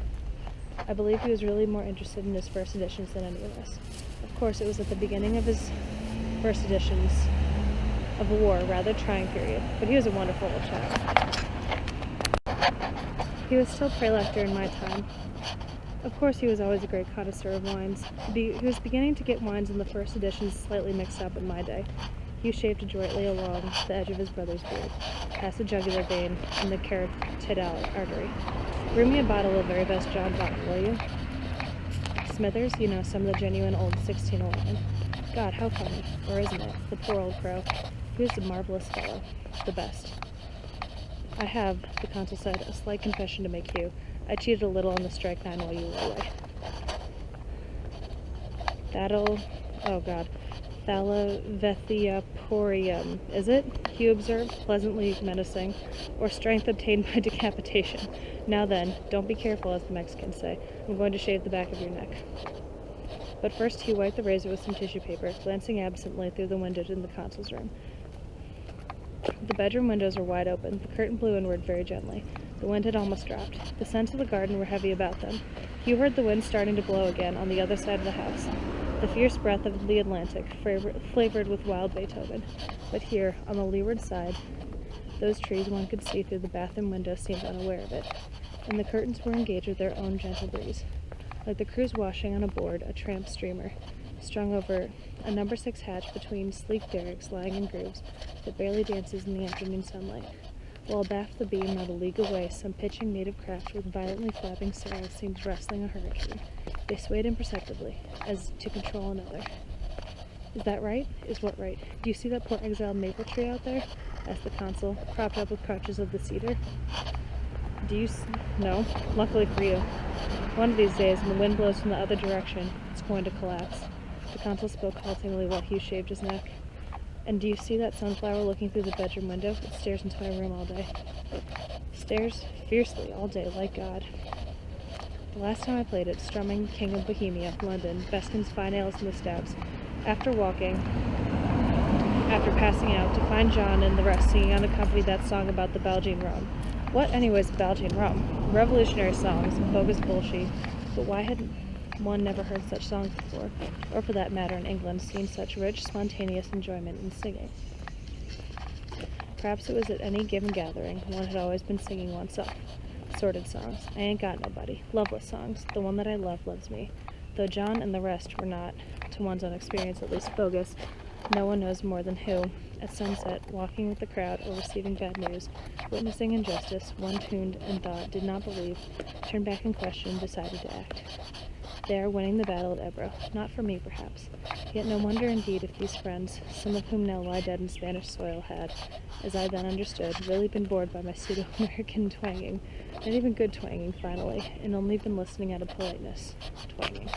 [SPEAKER 1] I believe he was really more interested in his first editions than any of us. Of course, it was at the beginning of his first editions of a war, rather trying period, but he was a wonderful old chap. He was still praelector in my time. Of course, he was always a great connoisseur of wines. He was beginning to get wines in the first editions slightly mixed up in my day. Hugh shaved adroitly along the edge of his brother's beard, past the jugular vein and the carotidal artery. Bring me a bottle of very best John vodka, will you? Smithers, you know, some of the genuine old 1611. God, how funny. Or isn't it? The poor old crow. He was a marvelous fellow. The best. I have, the consul said, a slight confession to make, Hugh. I cheated a little on the strike 9 while you were away. Thalavethiophorium, is it? Hugh observed, pleasantly menacing. Or strength obtained by decapitation. Now then, don't be careful, as the Mexicans say. I'm going to shave the back of your neck. But first Hugh wiped the razor with some tissue paper, glancing absently through the window in the consul's room. The bedroom windows were wide open. The curtain blew inward very gently. The wind had almost dropped. The scents of the garden were heavy about them. Hugh heard the wind starting to blow again on the other side of the house. The fierce breath of the Atlantic, flavored with wild Beethoven. But here, on the leeward side, those trees one could see through the bathroom window seemed unaware of it, and the curtains were engaged with their own gentle breeze. Like the crews washing on a board, a tramp steamer, strung over a number 6 hatch between sleek derricks lying in grooves that barely dances in the afternoon sunlight, while abaft the beam not a league away some pitching native craft with violently flapping sails seems wrestling a hurricane. They swayed imperceptibly, as to control another. Is that right? Is what right? Do you see that poor exiled maple tree out there? Asked the consul, propped up with crutches of the cedar. No, luckily for you. One of these days, when the wind blows from the other direction, it's going to collapse. The consul spoke haltingly while Hugh shaved his neck. And do you see that sunflower looking through the bedroom window? It stares into my room all day. Stares fiercely all day, like God. The last time I played it, strumming King of Bohemia, London, Beskin's fine ales and the stouts. After passing out, to find John and the rest singing unaccompanied that song about the Belgian rum. What, anyways, Belgian rum? Revolutionary songs, bogus bullshit. But why had one never heard such songs before? Or, for that matter, in England, seen such rich, spontaneous enjoyment in singing? Perhaps it was at any given gathering, one had always been singing oneself. Sordid songs. I ain't got nobody. Loveless songs. The one that I love loves me. Though John and the rest were not, to one's own experience at least, bogus, no one knows more than who, at sunset, walking with the crowd or receiving bad news, witnessing injustice, one tuned and thought, did not believe, turned back in question, decided to act. There, winning the battle at Ebro. Not for me, perhaps. Yet no wonder indeed if these friends, some of whom now lie dead in Spanish soil, had, as I then understood, really been bored by my pseudo-American twanging, not even good twanging, finally, and only been listening out of politeness. Twanging.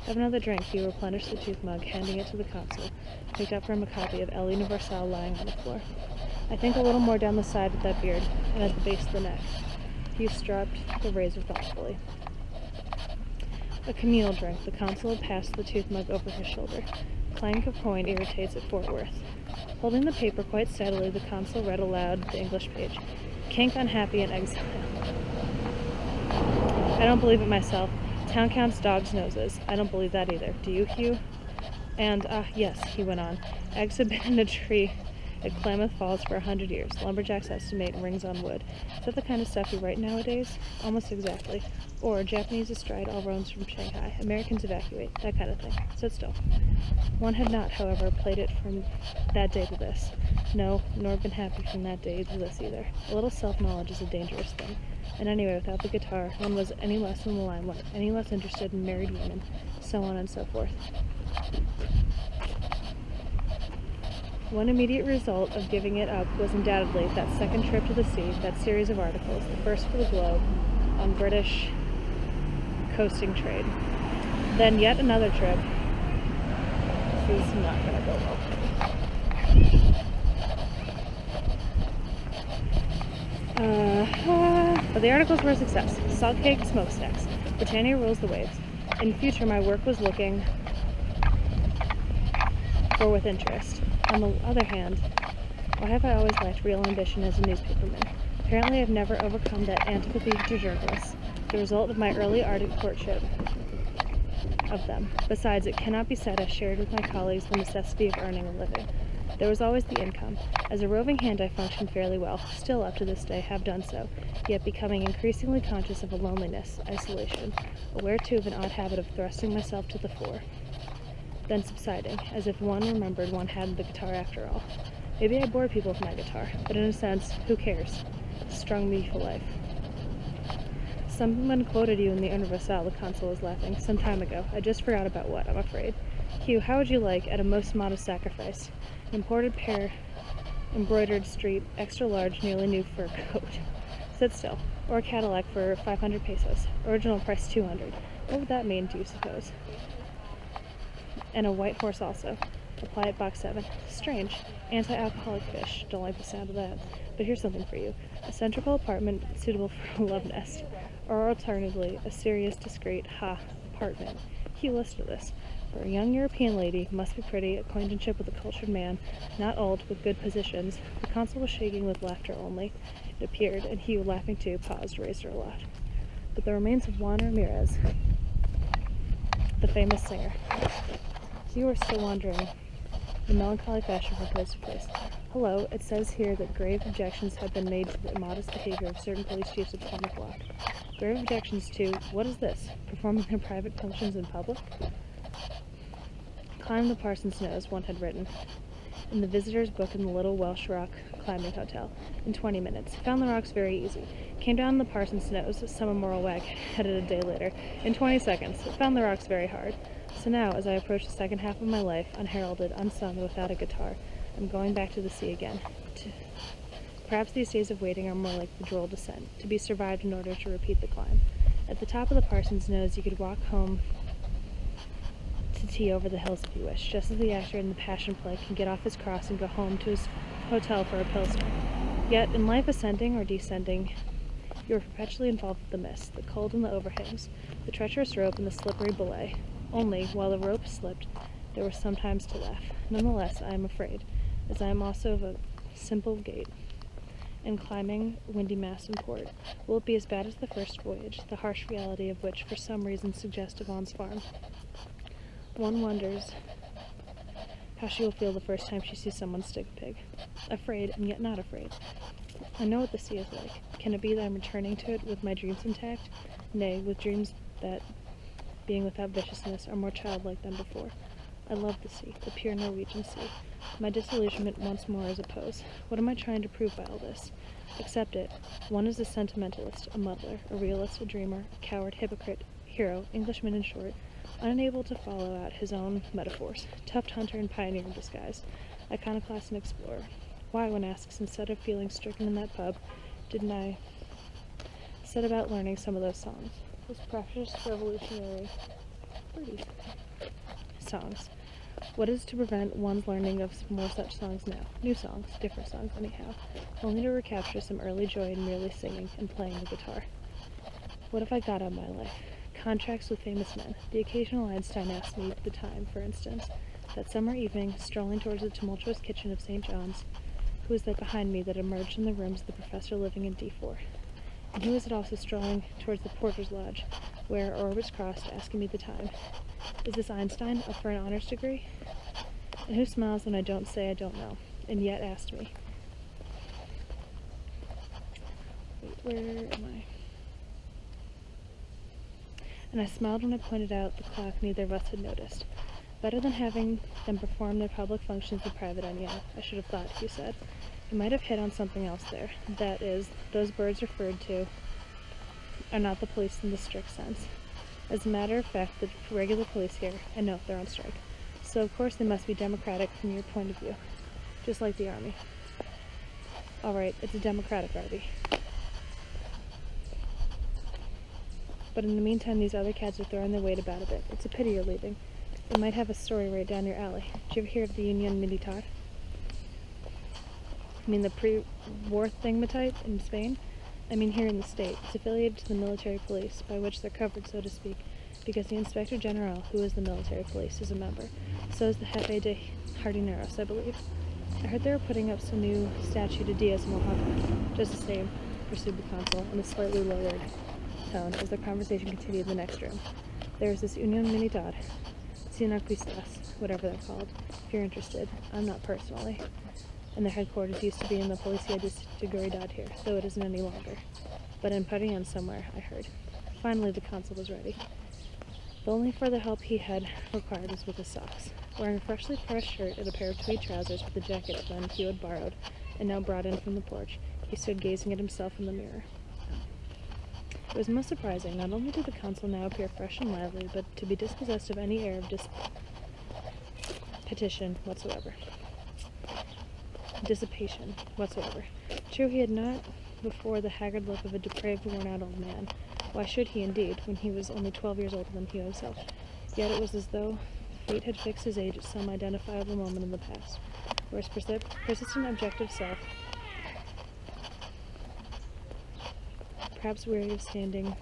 [SPEAKER 1] Have another drink. He replenished the tooth mug, handing it to the consul, picked up from a copy of El Universal lying on the floor. I think a little more down the side with that beard, and at the base of the neck. He stroked the razor thoughtfully. A communal drink. The consul had passed the tooth mug over his shoulder. Clank of coin irritates at Fort Worth. Holding the paper quite steadily, the consul read aloud the English page. Kink unhappy in exile. I don't believe it myself. Town counts dogs' noses. I don't believe that either. Do you, Hugh? And, yes, he went on. Eggs have been in a tree at Klamath Falls for 100 years. Lumberjacks estimate rings on wood. Is that the kind of stuff you write nowadays? Almost exactly. Or Japanese astride all roads from Shanghai. Americans evacuate. That kind of thing. Sit still. One had not, however, played it from that day to this. No, nor been happy from that day to this either. A little self-knowledge is a dangerous thing. And anyway, without the guitar, one was any less in the limelight, any less interested in married women, so on and so forth. One immediate result of giving it up was undoubtedly that second trip to the sea, that series of articles, the first for the Globe, on British coasting trade. Then yet another trip. This is not going to go well for me. But the articles were a success. Salt cake, smokestacks. Britannia rules the waves. In future, my work was looking for with interest. On the other hand, why have I always lacked real ambition as a newspaperman? Apparently, I've never overcome that antipathy to journalists, the result of my early ardent courtship of them. Besides, it cannot be said I shared with my colleagues the necessity of earning a living. There was always the income. As a roving hand I functioned fairly well, still up to this day have done so, yet becoming increasingly conscious of a loneliness, isolation, aware too of an odd habit of thrusting myself to the fore, then subsiding, as if one remembered one had the guitar after all. Maybe I bored people with my guitar, but in a sense, who cares? It strung me for life. Someone quoted you in the Universal, the consul was laughing, some time ago. I just forgot about what, I'm afraid. Hugh, how would you like, at a most modest sacrifice, an imported pair, embroidered street, extra large, nearly new fur coat? Sit still. Or a Cadillac for 500 pesos. Original price 200. What would that mean, do you suppose? And a white horse also. Apply at box 7. Strange. Anti-alcoholic fish. Don't like the sound of that. But here's something for you. A centrical apartment suitable for a love nest. Or alternatively, a serious, discreet, apartment. Hugh, listen to this. For a young European lady, must be pretty, acquaintanceship with a cultured man, not old, with good positions. The consul was shaking with laughter only. It appeared, and Hugh, laughing too, paused, raised her aloft. But the remains of Juan Ramirez, the famous singer. You are still wandering in melancholy fashion from place to place. Hello, it says here that grave objections have been made to the immodest behavior of certain police chiefs of Plymouth Rock. Grave objections to, what is this? Performing their private functions in public? Climb the Parson's Nose, one had written in the visitor's book in the little Welsh rock climbing hotel. In 20 minutes. Found the rocks very easy. Came down the Parson's Nose, some immoral wag headed a day later. In 20 seconds. Found the rocks very hard. So now, as I approach the second half of my life, unheralded, unsung, without a guitar, I'm going back to the sea again. Perhaps these days of waiting are more like the droll descent, to be survived in order to repeat the climb. At the top of the Parson's Nose, you could walk home to tea over the hills if you wish, just as the actor in the Passion play can get off his cross and go home to his hotel for a pilsner. Yet, in life ascending or descending, you are perpetually involved with the mist, the cold and the overhangs, the treacherous rope and the slippery belay. Only, while the rope slipped, there was sometimes to laugh. Nonetheless, I am afraid, as I am also of a simple gait, and climbing windy mast and port. Will it be as bad as the first voyage, the harsh reality of which for some reason suggests Yvonne's farm? One wonders how she will feel the first time she sees someone stick a pig. Afraid, and yet not afraid. I know what the sea is like. Can it be that I am returning to it with my dreams intact? Nay, with dreams that, being without viciousness, are more childlike than before. I love the sea, the pure Norwegian sea. My disillusionment once more is a pose. What am I trying to prove by all this? Accept it. One is a sentimentalist, a muddler, a realist, a dreamer, a coward, hypocrite, hero, Englishman in short, unable to follow out his own metaphors, tuft hunter and pioneer in disguise, iconoclast and explorer. Why, one asks, instead of feeling stricken in that pub, didn't I set about learning some of those songs? Those precious, revolutionary, pretty songs. What is to prevent one's learning of more such songs now? New songs, different songs anyhow, only to recapture some early joy in merely singing and playing the guitar. What have I got on my life? Contracts with famous men. The occasional Einstein asked me the time, for instance, that summer evening, strolling towards the tumultuous kitchen of St. John's. Who was that behind me that emerged from the rooms of the professor living in D4? And who was it also strolling towards the porter's lodge, where our orbits crossed, asking me the time? Is this Einstein, up for an honors degree? And who smiles when I don't say I don't know, and yet asked me? Wait, where am I? And I smiled when I pointed out the clock neither of us had noticed. Better than having them perform their public functions in private on Yale, I should have thought, Hugh said. You might have hit on something else there. That is, those birds referred to are not the police in the strict sense. As a matter of fact, the regular police here, I know, they're on strike. So of course they must be democratic from your point of view. Just like the army. Alright, it's a democratic army. But in the meantime, these other cats are throwing their weight about a bit. It's a pity you're leaving. They might have a story right down your alley. Did you ever hear of the Union Militar? I mean the pre-war thingamajig in Spain? I mean here in the state. It's affiliated to the military police, by which they're covered, so to speak, because the Inspector General, who is the military police, is a member. So is the Jefe de Jardineros, I believe. I heard they were putting up some new statue to Diaz in Oaxaca. Just the same, pursued the consul, in a slightly lowered tone, as their conversation continued in the next room. There is this Union Militar. It Oficina whatever they're called, if you're interested. I'm not personally. And their headquarters used to be in the Policía de Seguridad here, though it isn't any longer. But in Parian somewhere, I heard. Finally, the consul was ready. The only further help he had required was with his socks. Wearing a freshly pressed shirt and a pair of tweed trousers with a jacket blend Hugh had borrowed, and now brought in from the porch, he stood gazing at himself in the mirror. It was most surprising. Not only did the consul now appear fresh and lively, but to be dispossessed of any air of dissipation whatsoever. True, he had not before the haggard look of a depraved, worn-out old man. Why should he, indeed, when he was only 12 years older than Hugh himself? Yet it was as though fate had fixed his age at some identifiable moment in the past, where his persistent objective self, perhaps weary of standing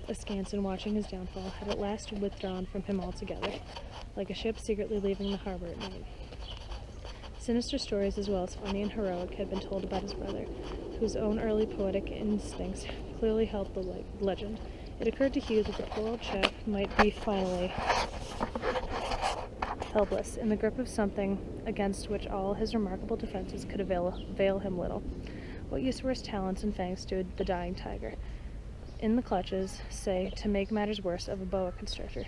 [SPEAKER 1] askance and watching his downfall, had at last withdrawn from him altogether, like a ship secretly leaving the harbor at night. Sinister stories, as well as funny and heroic, had been told about his brother, whose own early poetic instincts clearly helped the legend. It occurred to Hugh that the poor old chap might be finally helpless, in the grip of something against which all his remarkable defenses could avail him little. What use were his talents and fangs to the dying tiger? In the clutches, say, to make matters worse, of a boa constrictor.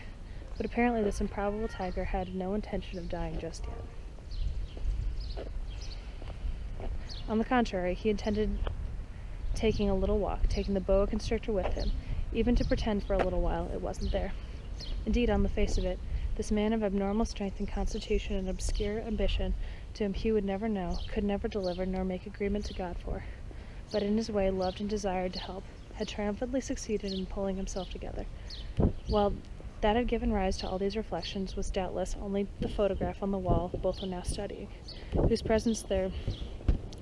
[SPEAKER 1] But apparently this improbable tiger had no intention of dying just yet. On the contrary, he intended taking a little walk, taking the boa constrictor with him, even to pretend for a little while it wasn't there. Indeed, on the face of it, this man of abnormal strength and constitution and obscure ambition, to whom Hugh would never know, could never deliver, nor make agreement to God for, but in his way loved and desired to help, had triumphantly succeeded in pulling himself together. While that had given rise to all these reflections was doubtless only the photograph on the wall both were now studying, whose presence there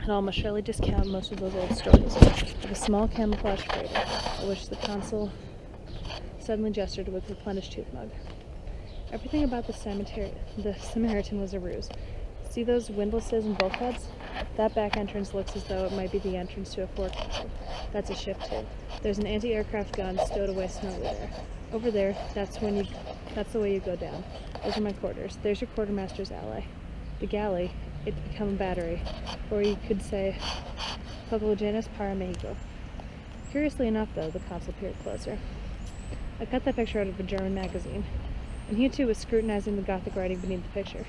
[SPEAKER 1] had almost surely discount most of those old stories of a small camouflage freighter, at which the consul suddenly gestured with a replenished tooth mug. Everything about the Samaritan was a ruse. See those windlasses and bulkheads? That back entrance looks as though it might be the entrance to a forecastle. That's a ship too. There's an anti-aircraft gun stowed away snugly there. Over there, that's the way you go down. Those are my quarters. There's your quartermaster's ally. The galley, it'd become a battery, or you could say, Pocologenes para Mexico. Curiously enough, though, the consul peered closer. I cut that picture out of a German magazine, and he too was scrutinizing the Gothic writing beneath the picture.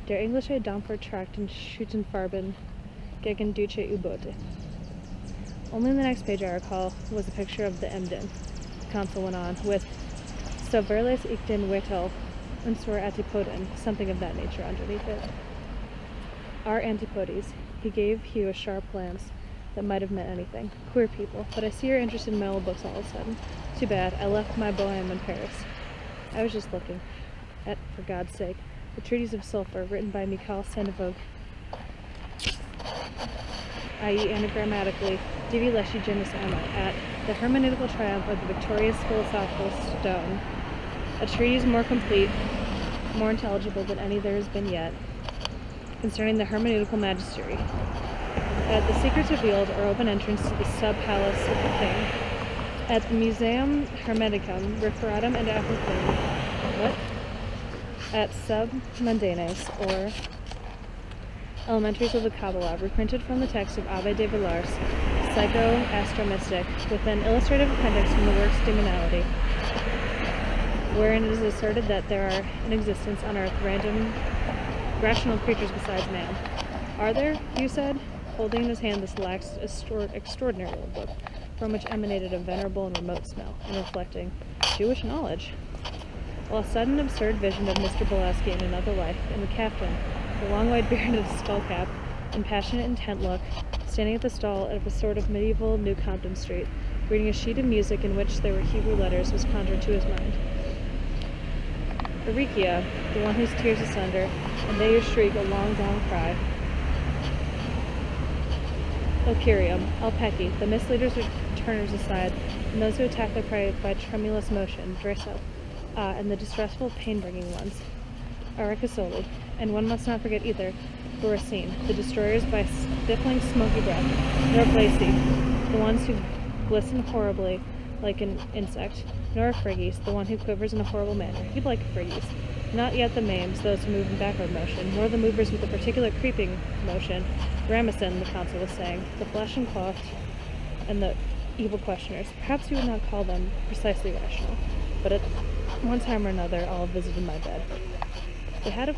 [SPEAKER 1] Der englische Dampfer Trachten Schützenfarben gegen deutsche U-Boote. Only in the next page I recall was a picture of the Emden. The consul went on, with So verles ich den Wettel unsere Antipoden, something of that nature underneath it. Our antipodes. He gave Hugh a sharp glance that might have meant anything. Queer people, but I see you're interested in metal books all of a sudden. Too bad, I left my Bohème in Paris. I was just looking at, for God's sake, the Treatise of Sulphur, written by Mikhail Sandovogue, i.e. anagrammatically, Divi Lesci Genus Ammo, at the hermeneutical triumph of the victorious philosophical stone, a treatise more complete, more intelligible than any there has been yet, concerning the hermeneutical magistery. At the secrets revealed are open entrance to the sub-palace of the king. At the Museum Hermeticum, Referatum and Appliquum, at Sub Mundanes, or Elementaries of the Kabbalah, reprinted from the text of Abbe de Villars, Psycho-Astromystic, with an illustrative appendix from the works Demonality, wherein it is asserted that there are in existence on earth random, rational creatures besides man. Are there? You said, holding in his hand this extraordinary old book, from which emanated a venerable and remote smell, and reflecting Jewish knowledge. While a sudden absurd vision of Mr. Bolesky in another life, and the captain, the long white beard and his skull cap, and passionate intent look, standing at the stall of a sort of medieval New Compton Street, reading a sheet of music in which there were Hebrew letters, was conjured to his mind. Eurekia, the one whose tears asunder, and they who shriek a long down cry. Ilcurium, Alpeci, the misleaders or turners aside, and those who attack their prey by tremulous motion, Dreso, and the distressful, pain-bringing ones, Arachasoli, and one must not forget either, Boracine, the destroyers by stifling smoky breath, Norblasi, the ones who glisten horribly like an insect, nor a Friggis, the one who quivers in a horrible manner. He'd like a Friggis. Not yet the maims, those who move in backward motion, nor the movers with a particular creeping motion. Ramison, the consul was saying, the flesh and cloth, and the evil questioners. Perhaps you would not call them precisely rational, but at one time or another all visited my bed. They had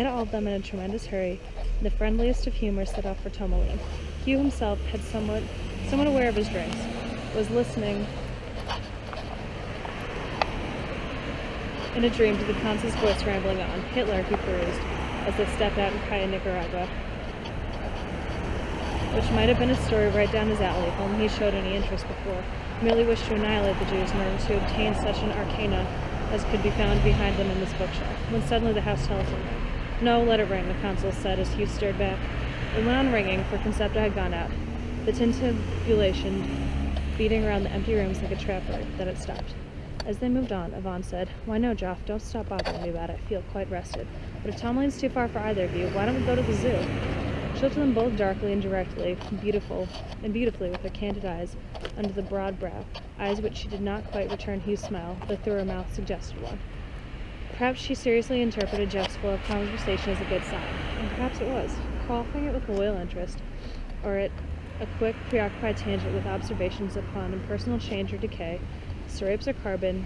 [SPEAKER 1] all of them in a tremendous hurry. The friendliest of humor set off for Tourmaline. Hugh himself had somewhat aware of his drinks, was listening in a dream to the consul's voice rambling on. Hitler, he perused, as they stepped out in Calle Nicaragua, which might have been a story right down his alley if only he showed any interest before. Merely wished to annihilate the Jews in order to obtain such an arcana as could be found behind them in this bookshelf, when suddenly the house telephone rang. No, let it ring, the consul said as Hugh stirred back. It went on ringing, for Concepta had gone out, the tintinnabulation beating around the empty rooms like a trapper. Then it stopped. As they moved on, Yvonne said, "Why no, Joff, don't stop bothering me about it. I feel quite rested. But if Tourmaline's too far for either of you, why don't we go to the zoo?" She looked at them both darkly and directly, beautifully with her candid eyes under the broad brow, eyes which she did not quite return Hugh's smile, though through her mouth suggested one. Perhaps she seriously interpreted Jeff's flow of conversation as a good sign, and perhaps it was, qualifying it with loyal interest, or at a quick, preoccupied tangent with observations upon impersonal change or decay, serapes or carbon,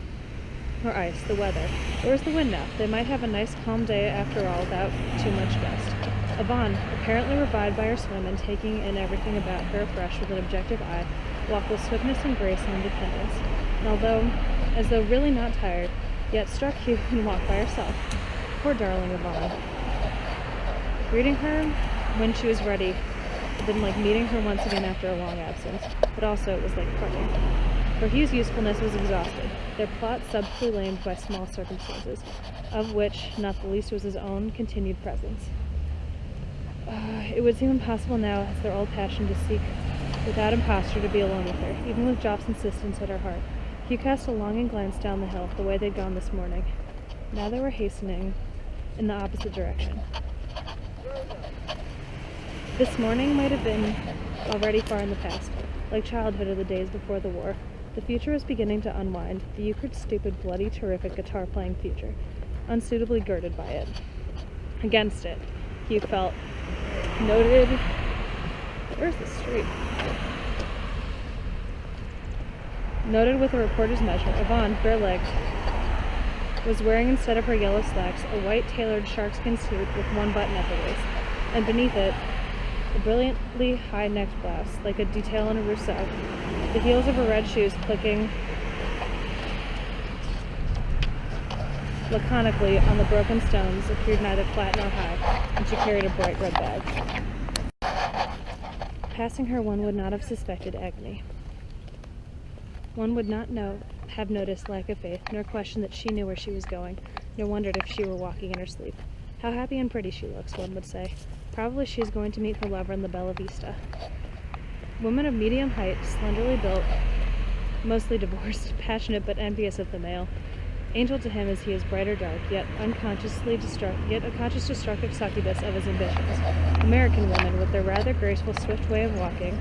[SPEAKER 1] or ice, the weather. Where was the wind now? They might have a nice calm day after all, without too much dust. Yvonne, apparently revived by her swim and taking in everything about her afresh with an objective eye, walked with swiftness and grace and independence, and as though really not tired, yet struck Hugh and walked by herself. Poor darling Yvonne. Greeting her when she was ready had been like meeting her once again after a long absence, but also it was like parting. For Hugh's usefulness was exhausted, their plot subtly lamed by small circumstances, of which not the least was his own continued presence. It would seem impossible now, as their old passion, to seek without imposture to be alone with her, even with Joff's insistence at her heart. Hugh cast a longing glance down the hill, the way they'd gone this morning. Now they were hastening in the opposite direction. This morning might have been already far in the past, like childhood or the days before the war. The future was beginning to unwind, the Euchred stupid, bloody, terrific guitar-playing future, unsuitably girded by it. Against it, Hugh felt noted. Where's the street? Noted with a reporter's measure, Yvonne, bare-legged, was wearing instead of her yellow slacks a white tailored sharkskin suit with one button at the waist, and beneath it a brilliantly high-necked blouse, like a detail in a Rousseau. The heels of her red shoes clicking laconically on the broken stones appeared neither flat nor high, and she carried a bright red bag. Passing her, one would not have suspected agony. One would not have noticed lack of faith, nor questioned that she knew where she was going, nor wondered if she were walking in her sleep. How happy and pretty she looks, one would say. Probably she is going to meet her lover in the Bella Vista. Woman of medium height, slenderly built, mostly divorced, passionate but envious of the male. Angel to him as he is bright or dark, yet a conscious destructive succubus of his ambitions. American women, with their rather graceful, swift way of walking,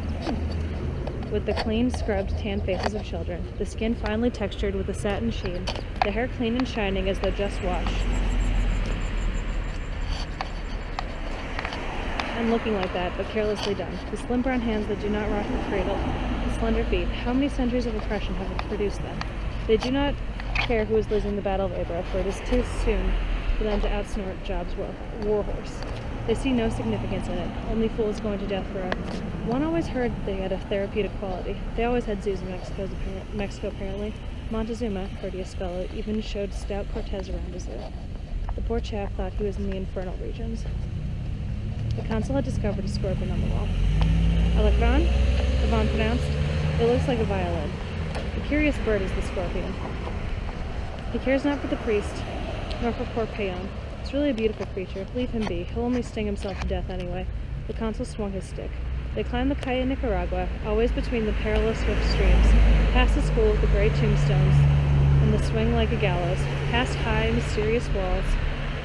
[SPEAKER 1] with the clean, scrubbed, tan faces of children, the skin finely textured with a satin sheen, the hair clean and shining as though just washed, and looking like that, but carelessly done. The slim brown hands that do not rock the cradle, the slender feet. How many centuries of oppression have produced them? They do not care who is losing the Battle of Abra, for it is too soon for them to outsnort Job's war horse. They see no significance in it, only fools going to death forever. One always heard they had a therapeutic quality. They always had zoos in Mexico, apparently. Montezuma, courteous fellow, even showed stout Cortez around a zoo. The poor chap thought he was in the infernal regions. The consul had discovered a scorpion on the wall. Alacran? Yvonne pronounced. It looks like a violin. A curious bird is the scorpion. He cares not for the priest, nor for poor Payon. It's really a beautiful creature. Leave him be. He'll only sting himself to death anyway. The consul swung his stick. They climbed the Calle Nicaragua, always between the perilous swift streams, past the school with the gray tombstones and the swing like a gallows, past high, mysterious walls,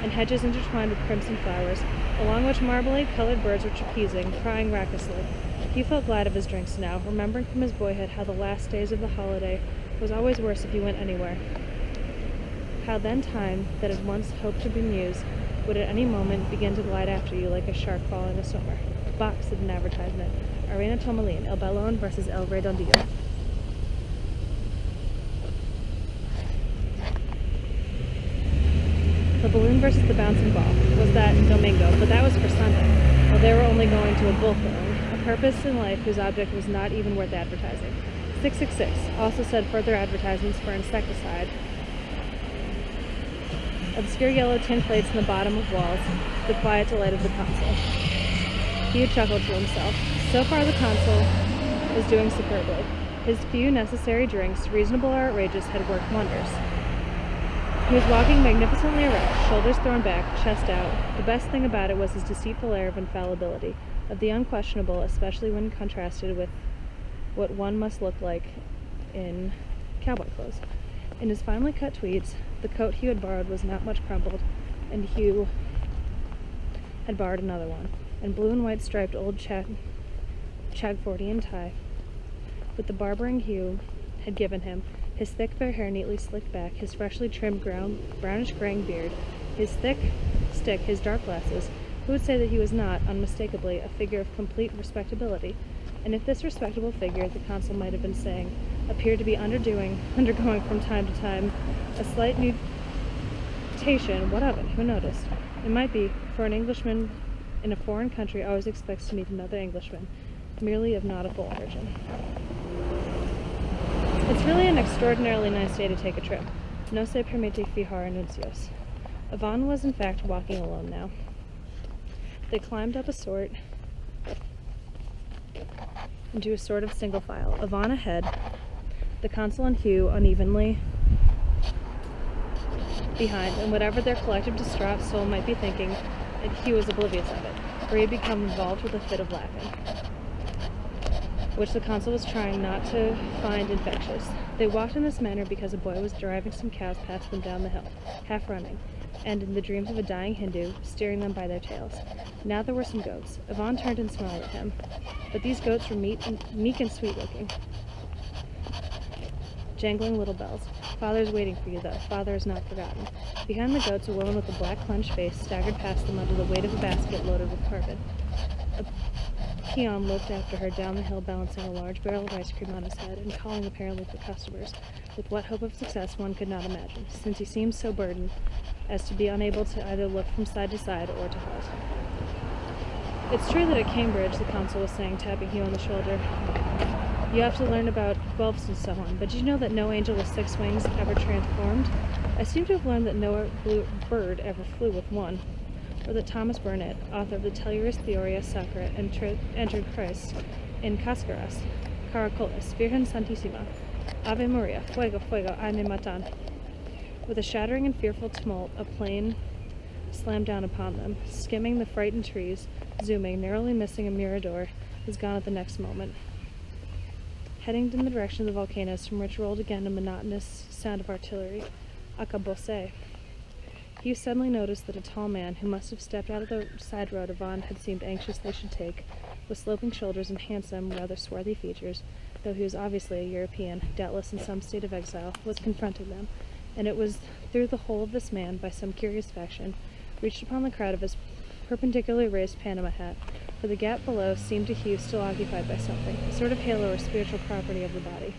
[SPEAKER 1] and hedges intertwined with crimson flowers, along which marmalade-colored birds were trapezing, crying raucously. Hugh felt glad of his drinks now, remembering from his boyhood how the last days of the holiday was always worse if you went anywhere. How then time, that had once hoped to bemuse, would at any moment begin to glide after you like a shark following a swimmer. Box said an advertisement. Arena Tomalin, El Balón versus El Redondillo. The balloon versus the bouncing ball was that Domingo, but that was for Sunday, while they were only going to a bull throwing, a purpose in life whose object was not even worth advertising. 666 also said further advertisements for insecticide. Obscure yellow tin plates in the bottom of walls, the quiet delight of the console. Hugh chuckled to himself. So far the console was doing superbly. His few necessary drinks, reasonable or outrageous, had worked wonders. He was walking magnificently erect, shoulders thrown back, chest out. The best thing about it was his deceitful air of infallibility, of the unquestionable, especially when contrasted with what one must look like in cowboy clothes. In his finely cut tweeds, the coat Hugh had borrowed was not much crumpled, and Hugh had borrowed another one, and blue and white striped old Chagfordian tie, with the barbering Hugh had given him, his thick fair hair neatly slicked back, his freshly trimmed brownish-graying beard, his thick stick, his dark glasses. Who would say that he was not, unmistakably, a figure of complete respectability? And if this respectable figure, the consul might have been saying, appeared to be undergoing from time to time a slight mutation, what of it? Who noticed? It might be, for an Englishman in a foreign country always expects to meet another Englishman, merely of nautical origin. It's really an extraordinarily nice day to take a trip. No se permite fijar anuncios. Yvonne was in fact walking alone now. They climbed up into a sort of single file. Yvonne ahead, the consul and Hugh unevenly behind, and whatever their collective distraught soul might be thinking, Hugh was oblivious of it, for he had become involved with a fit of laughing, which the consul was trying not to find infectious. They walked in this manner because a boy was driving some cows past them down the hill, half running, and in the dreams of a dying Hindu, steering them by their tails. Now there were some goats. Yvonne turned and smiled at him, but these goats were meek and sweet-looking, jangling little bells. Father's waiting for you, though. Father is not forgotten. Behind the goats, a woman with a black clenched face staggered past them under the weight of a basket loaded with carpet. A peon looked after her down the hill, balancing a large barrel of ice cream on his head and calling apparently for customers, with what hope of success one could not imagine, since he seemed so burdened as to be unable to either look from side to side or to halt. It's true that at Cambridge, the consul was saying, tapping Hugh on the shoulder, you have to learn about Guelphs and so on, but did you know that no angel with 6 wings ever transformed? I seem to have learned that no bird ever flew with one, or that Thomas Burnet, author of the Tellurus Theoria Sacra, entered Christ in Cascaras, Caracoles, Virgen Santissima, Ave Maria, Fuego, Fuego, ay me matan. With a shattering and fearful tumult, a plane slammed down upon them, skimming the frightened trees, zooming, narrowly missing a mirador, was gone at the next moment, heading in the direction of the volcanoes, from which rolled again a monotonous sound of artillery. Acabose. Hugh suddenly noticed that a tall man, who must have stepped out of the side road Yvonne had seemed anxious they should take, with sloping shoulders and handsome, rather swarthy features, though he was obviously a European, doubtless in some state of exile, was confronting them, and it was through the whole of this man, by some curious fashion, reached upon the crowd of his perpendicularly raised Panama hat, for the gap below seemed to Hugh still occupied by something, a sort of halo or spiritual property of the body,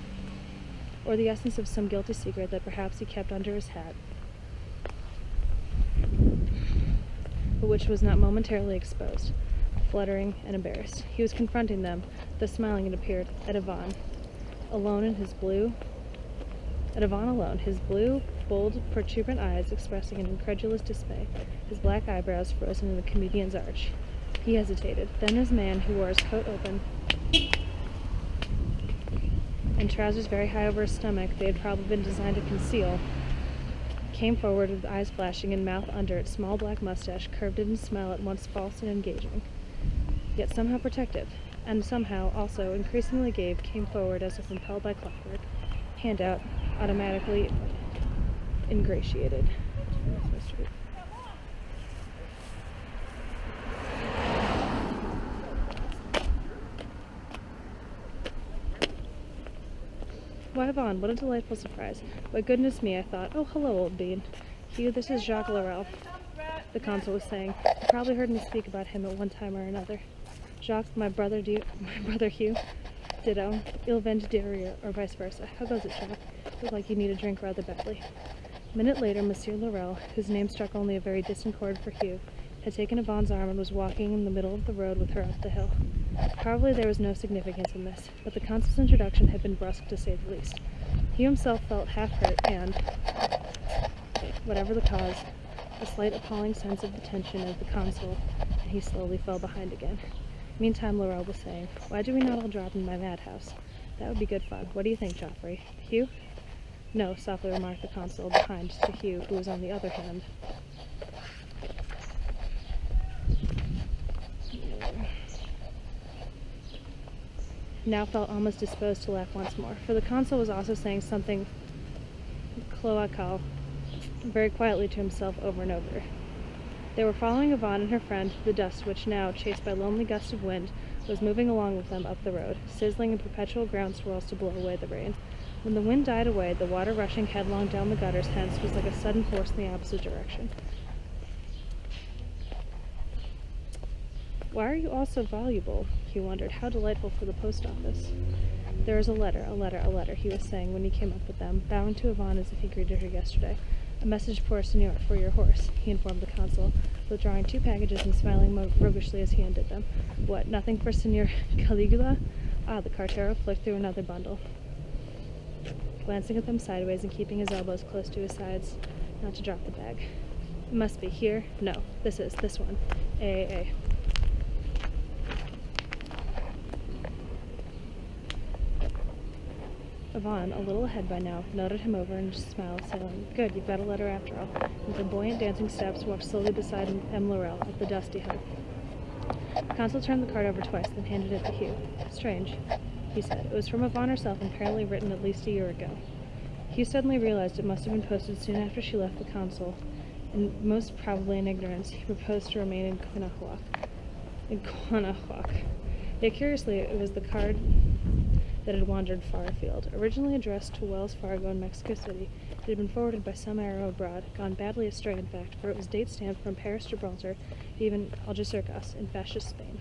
[SPEAKER 1] or the essence of some guilty secret that perhaps he kept under his hat, but which was not momentarily exposed, fluttering and embarrassed. He was confronting them, though smiling it appeared, at Yvonne alone, his blue, bold, protuberant eyes expressing an incredulous dismay, his black eyebrows frozen in the comedian's arch. He hesitated. Then this man, who wore his coat open and trousers very high over his stomach, they had probably been designed to conceal, came forward with eyes flashing and mouth under it, small black mustache, curved in a smile at once false and engaging, yet somehow protective, and somehow also increasingly came forward as if impelled by clockwork, hand out, automatically ingratiated. Why, Vaughn, what a delightful surprise. Why, goodness me, I thought. Oh, hello, old bean. Hugh, this is Jacques Laurel, the consul was saying. You probably heard me speak about him at one time or another. Jacques, my brother Hugh. Ditto. Il Vendidier, or vice versa. How goes it, Jacques? Look like you need a drink rather badly. A minute later, Monsieur Laurel, whose name struck only a very distant chord for Hugh, had taken Yvonne's arm and was walking in the middle of the road with her up the hill. Probably there was no significance in this, but the consul's introduction had been brusque to say the least. Hugh himself felt half hurt and, whatever the cause, a slight appalling sense of the tension of the consul, and he slowly fell behind again. Meantime, Laurel was saying, why do we not all drop in my madhouse? That would be good fun. What do you think, Joffrey? Hugh? No, softly remarked the consul, behind to Hugh, who was on the other hand. Now felt almost disposed to laugh once more, for the consul was also saying something cloacal very quietly to himself over and over. They were following Yvonne and her friend through the dust which now, chased by lonely gusts of wind, was moving along with them up the road, sizzling in perpetual ground swirls to blow away the rain. When the wind died away, the water rushing headlong down the gutters hence was like a sudden force in the opposite direction. Why are you all so voluble? Hugh wondered. How delightful for the post office. There is a letter, he was saying when he came up with them, bowing to Yvonne as if he greeted her yesterday. A message for Signor, for your horse, he informed the consul, withdrawing 2 packages and smiling roguishly as he undid them. What, nothing for Signor Caligula? Ah, the cartero flicked through another bundle, glancing at them sideways and keeping his elbows close to his sides, not to drop the bag. It must be here. No, this one. A. Yvonne, a little ahead by now, noted him over and just smiled, saying, Good, you've got a letter after all. With her buoyant dancing steps, walked slowly beside M. Laurel up the dusty hill. The consul turned the card over twice, then handed it to Hugh. Strange, he said. It was from Yvonne herself and apparently written at least a year ago. Hugh suddenly realized it must have been posted soon after she left the consul, and most probably in ignorance, he proposed to remain in Quannahuac. Yet curiously, it was the card that had wandered far afield. Originally addressed to Wells Fargo in Mexico City, it had been forwarded by some arrow abroad, gone badly astray in fact, for it was date-stamped from Paris, Gibraltar, even Algeciras, in fascist Spain.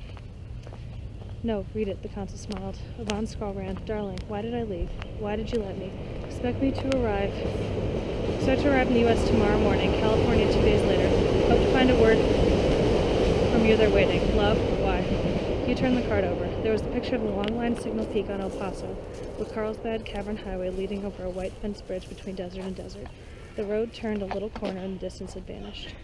[SPEAKER 1] No, read it, the consul smiled. Yvonne's scrawl ran, Darling, why did I leave? Why did you let me? Expect to arrive in the U.S. tomorrow morning, California 2 days later. Hope to find a word from you there waiting. Love, why? Hugh turned the card over. There was the picture of the long-line signal peak on El Paso, with Carlsbad Cavern Highway leading over a white fence bridge between desert and desert. The road turned a little corner and the distance had vanished.